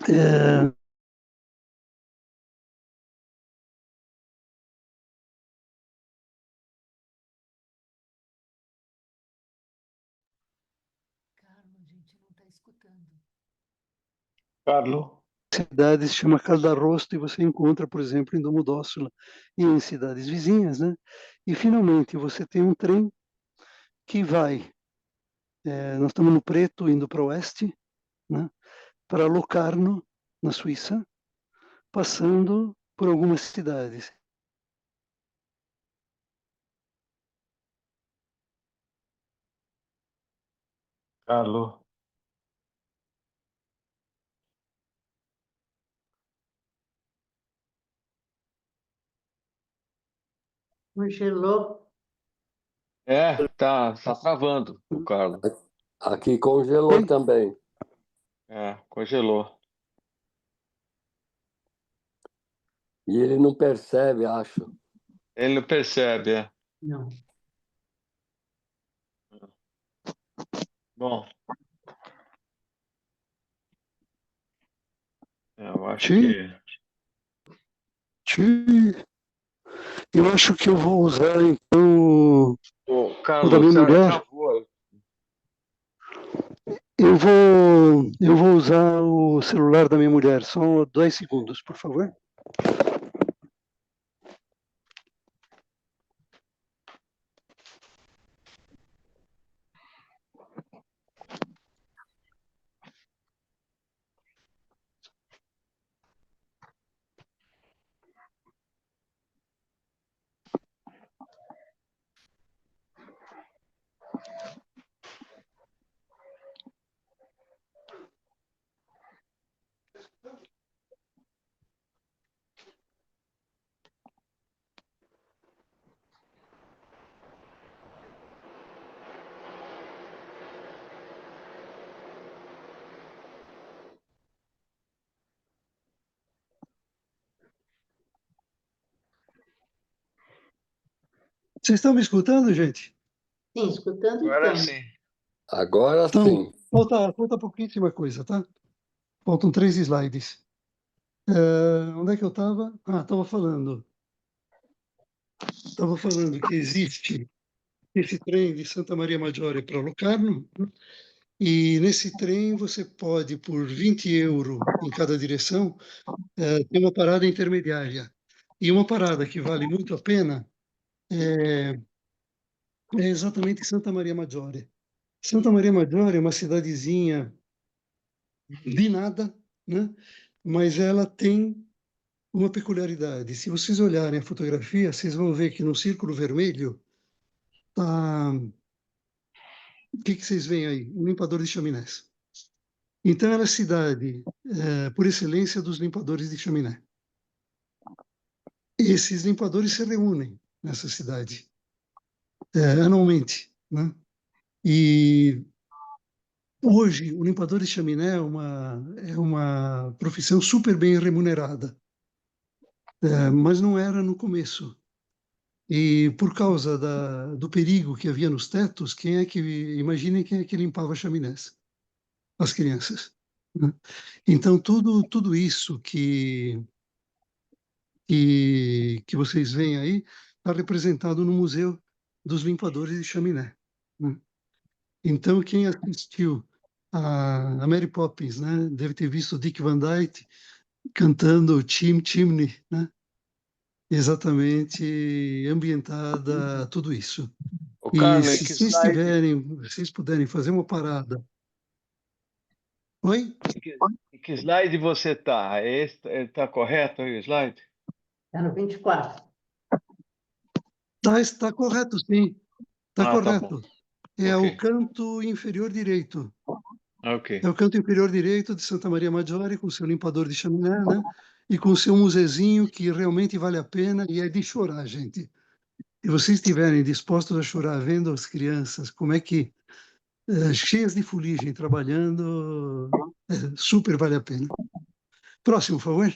É, Carlos? cidade se chama Caldarosto e você encontra, por exemplo, em Domodossola e em cidades vizinhas, né? E finalmente você tem um trem que vai, nós estamos no Preto indo para o oeste, né? Para Locarno, na Suíça, passando por algumas cidades. Carlos? Congelou. Tá travando o Carlos. Aqui congelou Oi? também. Congelou. E ele não percebe, acho. Ele não percebe, Não. Bom, eu acho Tchê, que... tchê. Eu acho que eu vou usar, então, Ô, o da Carlos, minha mulher. travou. Eu vou usar o celular da minha mulher. Só 2 segundos, por favor. Vocês estão me escutando, gente? Sim, escutando Agora então. sim. Agora Então, sim. falta pouquíssima coisa, tá? Faltam 3 slides. Onde é que eu estava? Estava falando. Estava falando que existe esse trem de Santa Maria Maggiore para Locarno, e nesse trem você pode, por 20 euros em cada direção, ter uma parada intermediária. E uma parada que vale muito a pena é exatamente Santa Maria Maggiore. Santa Maria Maggiore é uma cidadezinha de nada, né? Mas ela tem uma peculiaridade. Se vocês olharem a fotografia, vocês vão ver que no círculo vermelho tá... O que vocês veem aí? Um limpador de chaminés. Então, ela é a cidade, por excelência, dos limpadores de chaminé. Esses limpadores se reúnem nessa cidade anualmente, né? E Hoje, o limpador de chaminé é uma profissão super bem remunerada, mas não era no começo. E por causa do perigo que havia nos tetos, imaginem quem é que limpava chaminés? As crianças, né? Então, tudo isso que vocês veem aí está representado no Museu dos Limpadores de Chaminé, né? Então, quem assistiu a Mary Poppins, né, deve ter visto Dick Van Dyke cantando Chimney, né? Exatamente ambientada tudo isso. Ô, E Carlos, se vocês puderem fazer uma parada. Oi? em que slide você está? Está correto aí o slide? Está no 24. Está correto, sim. Está Ah, tá bom. correto. É o Ok. canto inferior direito. Ok. É o canto inferior direito de Santa Maria Maggiore, com seu limpador de chaminé, né? E com seu musezinho, que realmente vale a pena e é de chorar, gente. Se vocês estiverem dispostos a chorar vendo as crianças, como é que, cheias de fuligem, trabalhando, super vale a pena. Próximo, por favor.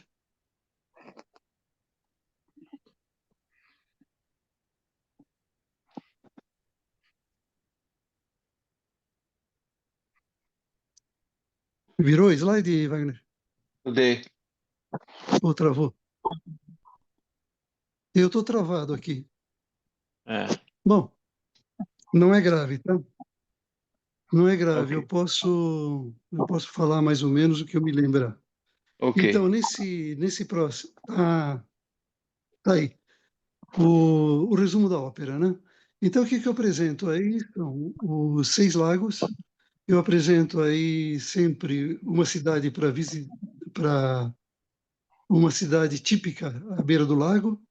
Virou o slide, Wagner? Mudei. Ou travou? Eu estou travado aqui. É, Bom, não é grave, tá? Não é grave. ok. Eu posso falar mais ou menos o que eu me lembrar. Ok. Então, nesse próximo, tá aí, o resumo da ópera, né? Então, o que eu apresento aí são os 6 lagos. Eu apresento aí sempre uma cidade para uma cidade típica à beira do lago,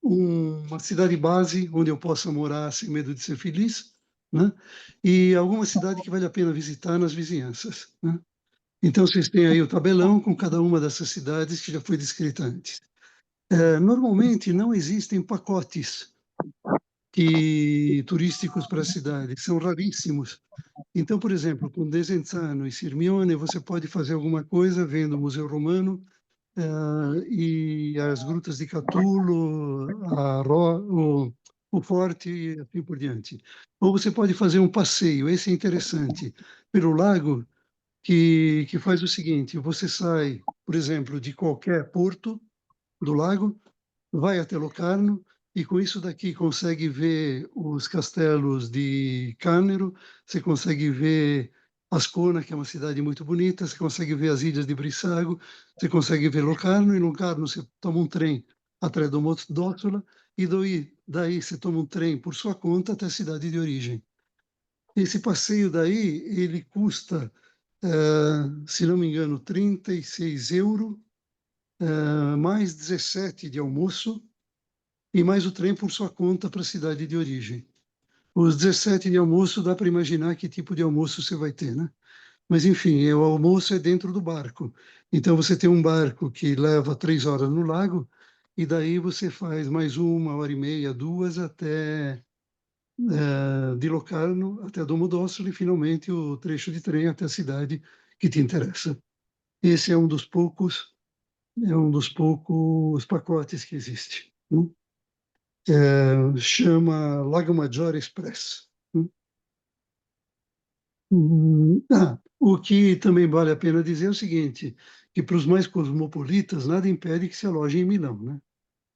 uma cidade base onde eu possa morar sem medo de ser feliz, né? E alguma cidade que vale a pena visitar nas vizinhanças, né? Então, vocês têm aí o tabelão com cada uma dessas cidades que já foi descrita antes. Normalmente, não existem pacotes turísticos para a cidade, são raríssimos. Então, por exemplo, com Desenzano e Sirmione, você pode fazer alguma coisa vendo o Museu Romano, e as grutas de Catulo, o forte e assim por diante. Ou você pode fazer um passeio, esse é interessante, pelo lago, que faz o seguinte: você sai, por exemplo, de qualquer porto do lago, vai até Locarno e com isso daqui consegue ver os castelos de Cannero, você consegue ver Ascona, que é uma cidade muito bonita, você consegue ver as ilhas de Brissago, você consegue ver Locarno, e em Locarno você toma um trem até Domodossola e daí você toma um trem por sua conta até a cidade de origem. Esse passeio daí, ele custa, se não me engano, 36 euros, mais 17 de almoço, e mais o trem por sua conta para a cidade de origem. Os 17 de almoço, dá para imaginar que tipo de almoço você vai ter, né? Mas, enfim, o almoço é dentro do barco. Então, você tem um barco que leva 3 horas no lago, e daí você faz mais 1 hora e meia, 2, de Locarno até Domodossola, e finalmente o trecho de trem até a cidade que te interessa. Esse é um dos poucos pacotes que existe, né? Chama Lago Maggiore Express. O que também vale a pena dizer é o seguinte, que para os mais cosmopolitas, nada impede que se alojem em Milão, né?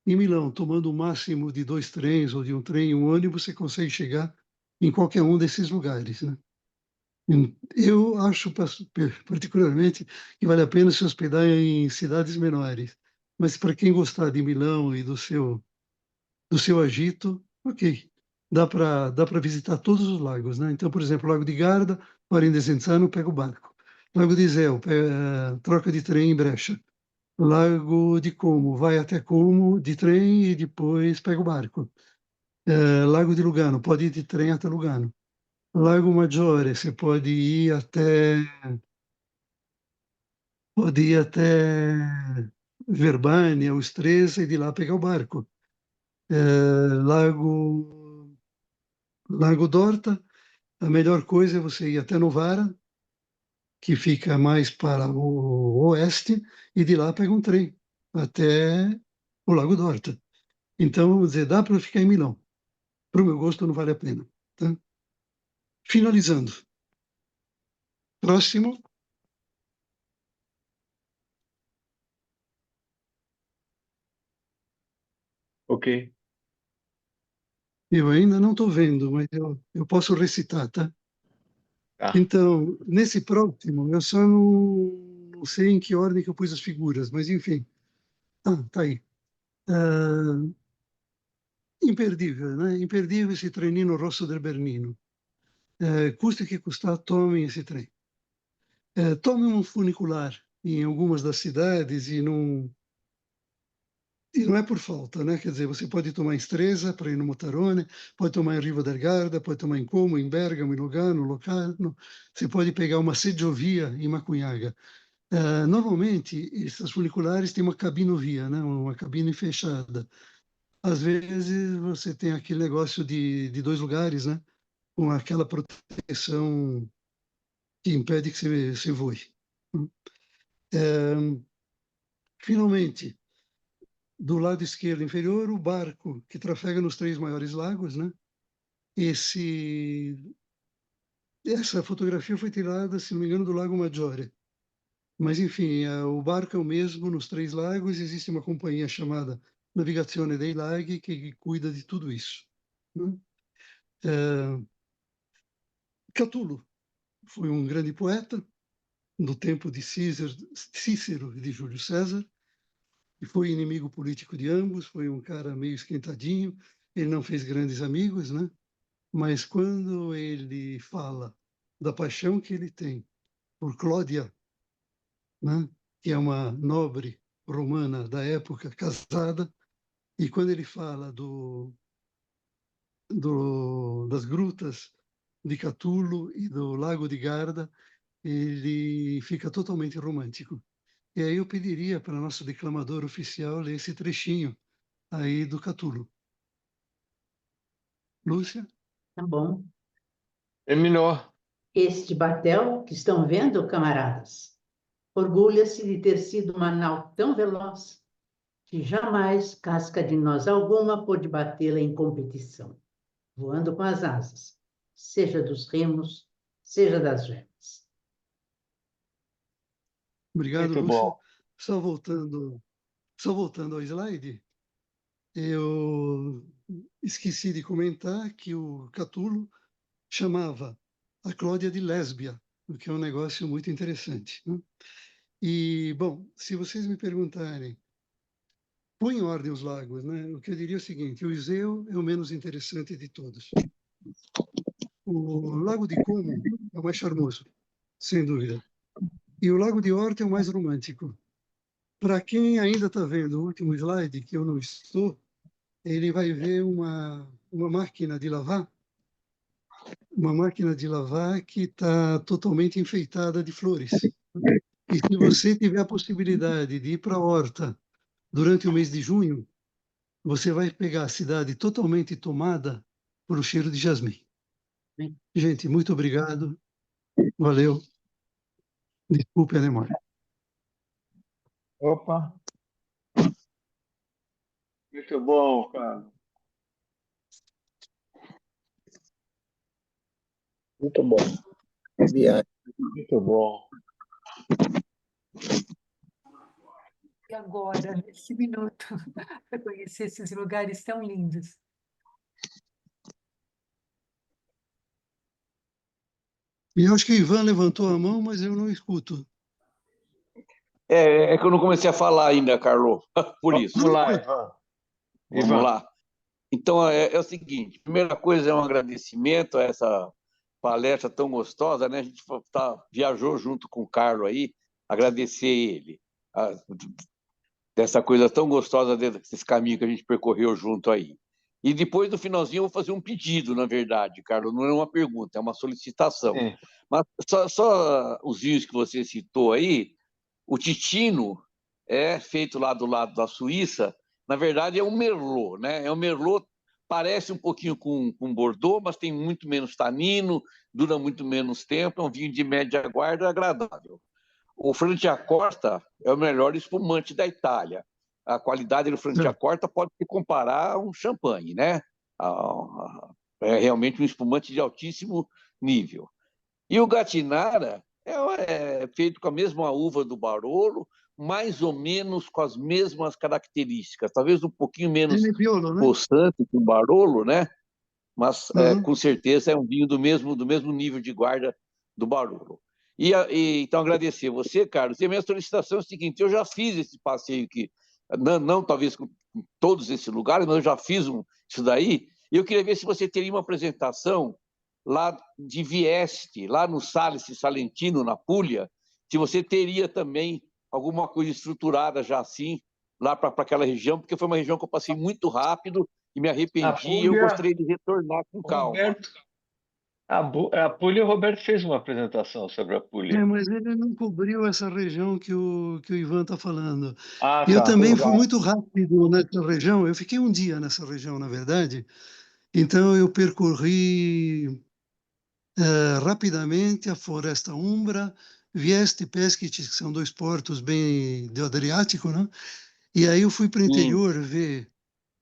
Em Milão, tomando o máximo de 2 trens ou de um trem e um ônibus, você consegue chegar em qualquer um desses lugares, né? Eu acho particularmente que vale a pena se hospedar em cidades menores, mas para quem gostar de Milão e do seu agito, ok. Dá para visitar todos os lagos, né? Então, por exemplo, Lago de Garda, para em Desenzano, pega o barco. Lago de Iseo, troca de trem em Brecha. Lago de Como, vai até Como de trem e depois pega o barco. Lago de Lugano, pode ir de trem até Lugano. Lago Maggiore, você pode ir até Verbania, o Stresa, e de lá pegar o barco. Lago d'Orta, A melhor coisa é você ir até Novara, que fica mais para o oeste, e de lá pega um trem até o Lago d'Orta. Então, vamos dizer, dá para ficar em Milão. Para o meu gosto, não vale a pena. Tá? Finalizando. Próximo. Ok. Eu ainda não estou vendo, mas eu posso recitar, tá? Tá. Então, nesse próximo, eu só não sei em que ordem que eu pus as figuras, mas enfim. Tá aí. Imperdível, né? Imperdível esse trenino Rosso del Bernino. Custe o que custar, tomem esse trem. Tomem um funicular em algumas das cidades e não é por falta, né? Quer dizer, você pode tomar em Stresa para ir no Motarone, pode tomar em Riva del Garda, pode tomar em Como, em Bergamo, em Lugano, Locarno. Você pode pegar uma sedovia em Macunhaga. Normalmente, essas funiculares têm uma cabinovia, né? Uma cabine fechada. Às vezes, você tem aquele negócio de dois lugares, né? Com aquela proteção que impede que você voe. Finalmente, do lado esquerdo inferior, o barco que trafega nos três maiores lagos, né? Essa fotografia foi tirada, se não me engano, do Lago Maggiore. Mas, enfim, o barco é o mesmo nos três lagos. Existe uma companhia chamada Navigazione dei Laghi que cuida de tudo isso. Né? Catulo foi um grande poeta no tempo de Cícero e de Júlio César, e foi inimigo político de ambos, foi um cara meio esquentadinho, ele não fez grandes amigos, né? Mas quando ele fala da paixão que ele tem por Cláudia, né? Que é uma nobre romana da época, casada, e quando ele fala das grutas de Catulo e do Lago de Garda, ele fica totalmente romântico. E aí eu pediria para nosso declamador oficial ler esse trechinho aí do Catulo. Lúcia? Tá bom. Terminou. Este batel que estão vendo, camaradas, orgulha-se de ter sido uma nau tão veloz que jamais casca de nós alguma pôde batê-la em competição, voando com as asas, seja dos remos, seja das velas. Obrigado, Muito Lúcia. bom. Só voltando ao slide, eu esqueci de comentar que o Catulo chamava a Cláudia de lésbia, o que é um negócio muito interessante. Né? E, bom, se vocês me perguntarem, põe em ordem os lagos, né? O que eu diria é o seguinte, o Iseu é o menos interessante de todos. O Lago de Como é o mais charmoso, sem dúvida. E o Lago de Orta é o mais romântico. Para quem ainda está vendo o último slide, que eu não estou, ele vai ver uma máquina de lavar que está totalmente enfeitada de flores. E se você tiver a possibilidade de ir para a Horta durante o mês de junho, você vai pegar a cidade totalmente tomada por o cheiro de jasmim. Gente, muito obrigado. Valeu. Desculpe a demora. Opa. Muito bom, cara. Muito bom. Viagem. Muito bom. E agora, nesse minuto, para conhecer esses lugares tão lindos. E eu acho que o Ivan levantou a mão, mas eu não escuto. É que eu não comecei a falar ainda, Carlos, por isso. Vamos lá, Ivan. Vamos lá. Então, é o seguinte, primeira coisa é um agradecimento a essa palestra tão gostosa, né? A gente viajou junto com o Carlos aí, agradecer ele dessa coisa tão gostosa, desse caminho que a gente percorreu junto aí. E depois, no finalzinho, eu vou fazer um pedido, na verdade, Carlos, não é uma pergunta, é uma solicitação. Sim. Mas só os vinhos que você citou aí, o Titino é feito lá do lado da Suíça, na verdade é um Merlot, né? É um Merlot parece um pouquinho com Bordeaux, mas tem muito menos tanino, dura muito menos tempo, é um vinho de média guarda agradável. O Franciacorta é o melhor espumante da Itália. A qualidade do Franciacorta pode se comparar a um champanhe, né? É realmente um espumante de altíssimo nível. E o Gattinara é feito com a mesma uva do Barolo, mais ou menos com as mesmas características, talvez um pouquinho menos Nebbiolo, né? possante que o Barolo, né? Mas Uhum. com certeza é um vinho do mesmo nível de guarda do Barolo. Então, agradecer você, Carlos. E a minha solicitação é a seguinte: eu já fiz esse passeio aqui, não talvez com todos esses lugares, mas eu já fiz isso daí, e eu queria ver se você teria uma apresentação lá de Vieste, lá no Salice Salentino, na Puglia, se você teria também alguma coisa estruturada já assim, lá para aquela região, porque foi uma região que eu passei muito rápido e me arrependi, e eu gostaria de retornar com calma. Roberto, a Puglia, o Roberto fez uma apresentação sobre a Puglia. Mas ele não cobriu essa região que o Ivan está falando. Ah, Eu tá. também fui muito rápido nessa região, eu fiquei um dia nessa região, na verdade, então eu percorri rapidamente a Floresta Umbra, Vieste e Peschici, que são dois portos bem do Adriático, né? E aí eu fui para o interior ver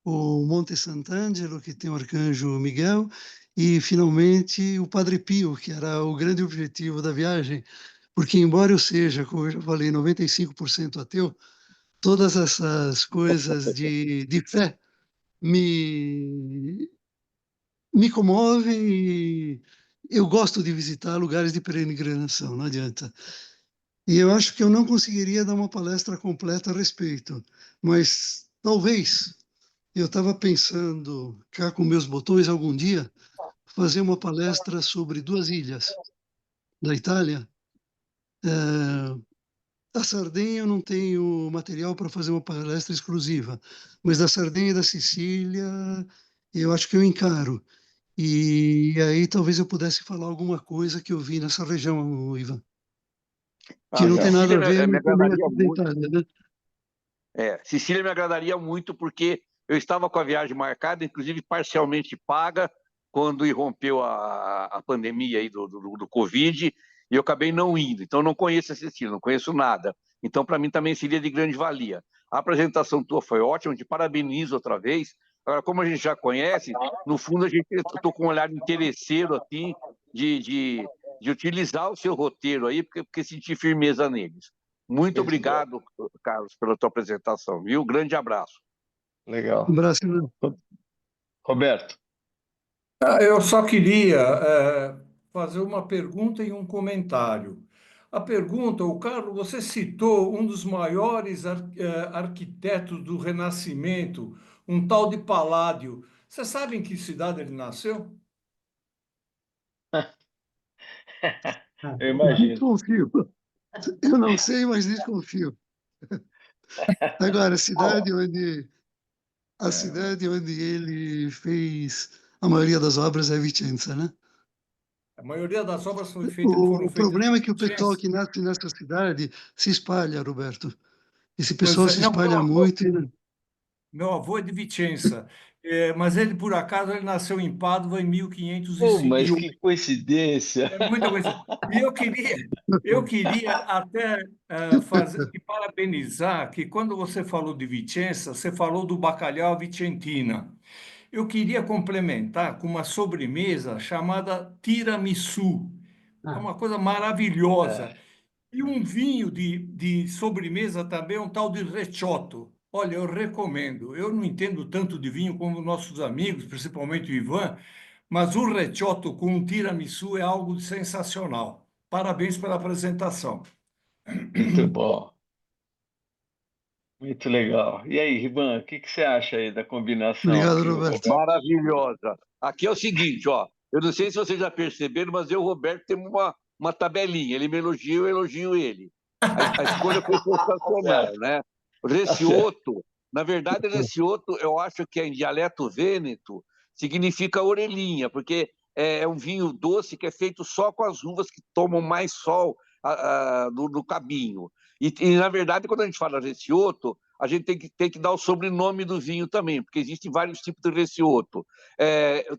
o Monte Sant'Angelo, que tem o Arcanjo Miguel, e finalmente o Padre Pio, que era o grande objetivo da viagem, porque embora eu seja, como eu já falei, 95% ateu, todas essas coisas de fé me, me comovem e eu gosto de visitar lugares de peregrinação, não adianta. E eu acho que eu não conseguiria dar uma palestra completa a respeito, mas talvez eu estava pensando, cá com meus botões, algum dia, fazer uma palestra sobre duas ilhas da Itália. A Sardenha eu não tenho material para fazer uma palestra exclusiva, mas da Sardenha e da Sicília eu acho que eu encaro. E aí talvez eu pudesse falar alguma coisa que eu vi nessa região, Ivan, que A não tem nada Sicília a ver me também agradaria aqui da muito. Itália, né? Sicília me agradaria muito porque eu estava com a viagem marcada, inclusive parcialmente paga, quando irrompeu a pandemia aí do Covid, e eu acabei não indo. Então, eu não conheço a Sicília, não conheço nada. Então, para mim, também seria de grande valia. A apresentação tua foi ótima, te parabenizo outra vez. Agora, como a gente já conhece, no fundo, eu estou com um olhar interesseiro, assim, de utilizar o seu roteiro aí, porque senti firmeza neles. Muito obrigado, Carlos, pela tua apresentação, viu? Grande abraço. Legal. Brasil. Roberto. Eu só queria fazer uma pergunta e um comentário. A pergunta, o Carlos, você citou um dos maiores arquitetos do Renascimento, um tal de Palladio. Você sabe em que cidade ele nasceu? Eu imagino. Desconfio. Eu não sei, mas desconfio. Agora, a cidade onde ele fez a maioria das obras é Vicenza, né? A maioria das obras foram O feitas problema é que em o pessoal Vicenza. que nasce nessa cidade se espalha, Roberto. Esse Pois pessoal é, se não, espalha muito. meu avô é de Vicenza, mas ele, por acaso, ele nasceu em Pádua em Oh, mas 1508. que coincidência! É muita coisa. E eu queria até fazer, te parabenizar que quando você falou de Vicenza, você falou do bacalhau Vicentina. Eu queria complementar com uma sobremesa chamada tiramisu. É uma coisa maravilhosa. É, E um vinho de sobremesa também, um tal de Recioto. Olha, eu recomendo. Eu não entendo tanto de vinho como nossos amigos, principalmente o Ivan, mas o Recioto com um tiramisu é algo sensacional. Parabéns pela apresentação. muito bom, muito legal. E aí, Riban, o que você acha aí da combinação Obrigado, que o Roberto. Roberto... Maravilhosa. Aqui é o seguinte, ó. Eu não sei se vocês já perceberam, mas eu e o Roberto temos uma tabelinha. Ele me elogia, eu elogio ele. A escolha foi Tá sensacional, certo, né? O tá certo. Recioto, na verdade, Recioto, eu acho que em dialeto vêneto significa orelhinha, porque é um vinho doce que é feito só com as uvas que tomam mais sol no cabinho. Na verdade, quando a gente fala Recioto, a gente tem que dar o sobrenome do vinho também, porque existem vários tipos de Recioto.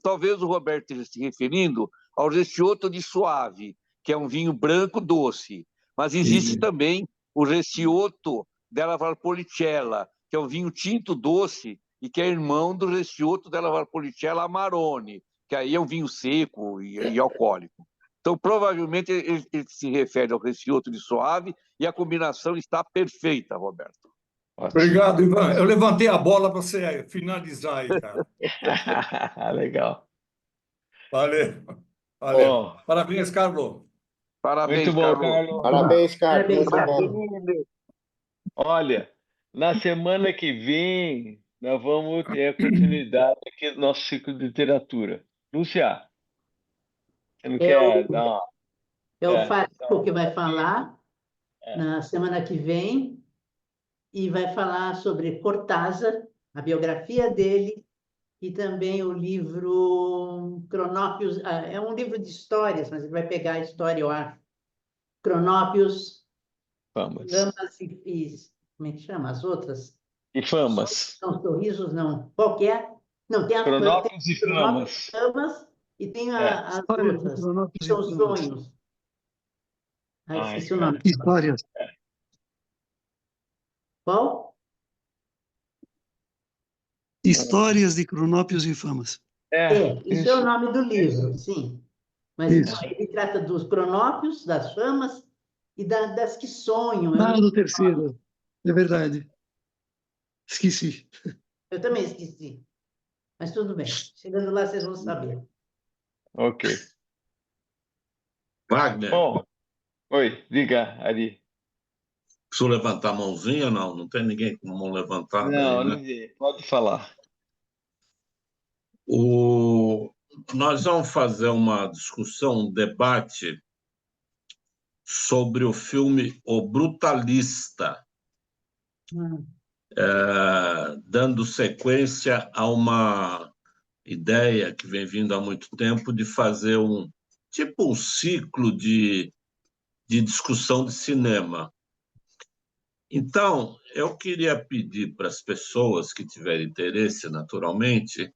Talvez o Roberto esteja se referindo ao Recioto de Soave, que é um vinho branco doce, mas existe também o Recioto della Valpolicella, que é um vinho tinto doce e que é irmão do Recioto della Valpolicella Amarone, que aí é um vinho seco e alcoólico. Então, provavelmente, ele se refere ao Recioto de Soave e a combinação está perfeita, Roberto. Obrigado, Ivan. Eu levantei a bola para você finalizar aí, cara. Legal. Valeu. Bom, Parabéns, Carlos. Parabéns, muito bom, Carlos. Parabéns, Carlos. Parabéns, Muito Carlos. bom. Olha, na semana que vem, nós vamos ter a continuidade aqui do nosso ciclo de literatura. Lúcia, você não É o, quer dar uma... é o É, Faraco que vai falar é. na semana que vem e vai falar sobre Cortázar, a biografia dele e também o livro Cronópios. É um livro de histórias, mas ele vai pegar a história, eu acho. Cronópios, Famas. Lamas como é que chama? As outras? E famas. Não, sorrisos não. Qual que é? Não, tem Cronópios e Cronópios, famas. Lamas e tem É. as Histórias de outras, que Cronópios são e Famas. sonhos. Ai, Esqueci o cara. nome. Histórias. Qual? Histórias de Cronópios e Famas. Isso é o nome do livro, sim. Mas então, Isso. ele trata dos cronópios, das famas e das que sonham. Ah, do terceiro. É verdade. Esqueci. Eu também esqueci. Mas tudo bem. Chegando lá, vocês vão saber. Ok. Wagner, Bom, oi, diga, Ari. preciso levantar a mãozinha? Não, não tem ninguém com mão levantada aí, Não, né? ninguém. Pode falar. Nós vamos fazer uma discussão, um debate sobre o filme O Brutalista, dando sequência a uma ideia que vem vindo há muito tempo de fazer um ciclo de discussão de cinema. Então, eu queria pedir para as pessoas que tiverem interesse, naturalmente,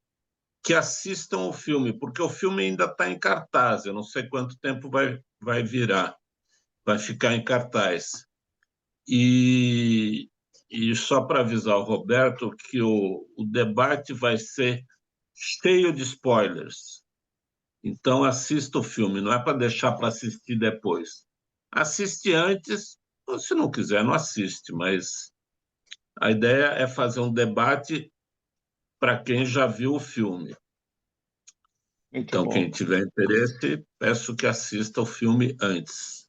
que assistam o filme, porque o filme ainda está em cartaz, eu não sei quanto tempo vai ficar em cartaz. E só para avisar o Roberto que o debate vai ser cheio de spoilers. Então, assista o filme, não é para deixar para assistir depois. Assiste antes, ou se não quiser, não assiste, mas a ideia é fazer um debate para quem já viu o filme. Muito Então, bom. quem tiver interesse, peço que assista o filme antes.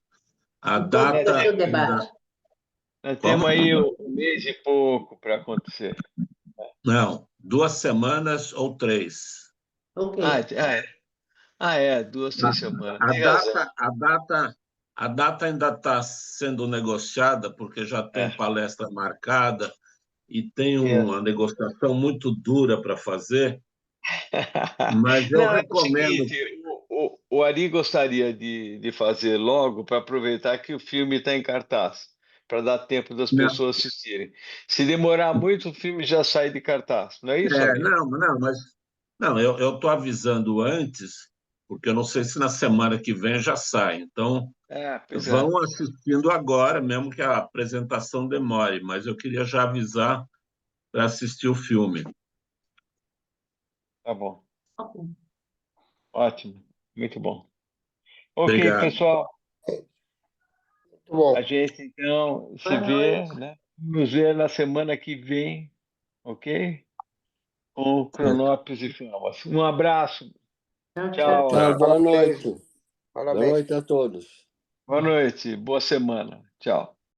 A E quando vai data... ser o debate? Nós Como? temos aí um mês e pouco para acontecer. Não, 2 semanas ou 3. Ok. É. 2, 3 semanas. A Tem razão. data ainda está sendo negociada, porque já tem palestra marcada e tem uma negociação muito dura para fazer, mas eu Não, é o recomendo... seguinte, o Ari gostaria de fazer logo para aproveitar que o filme está em cartaz, para dar tempo das Não, pessoas assistirem. Se demorar muito, o filme já sai de cartaz. Não é isso, Ari? eu estou avisando antes, porque eu não sei se na semana que vem já sai. Então, Pois é. vão assistindo agora, mesmo que a apresentação demore, mas eu queria já avisar para assistir o filme. Tá bom. Ok. Ótimo. Muito bom. Ok, Obrigado. pessoal. Muito bom. A gente, então, se Boa vê, noite. né? Nos vê na semana que vem, ok? Com Cronópios e Famas. Um abraço. Tchau, Tchau. Tchau, boa Parabéns. noite. Boa Parabéns. noite a todos. Boa noite. Boa semana. Tchau.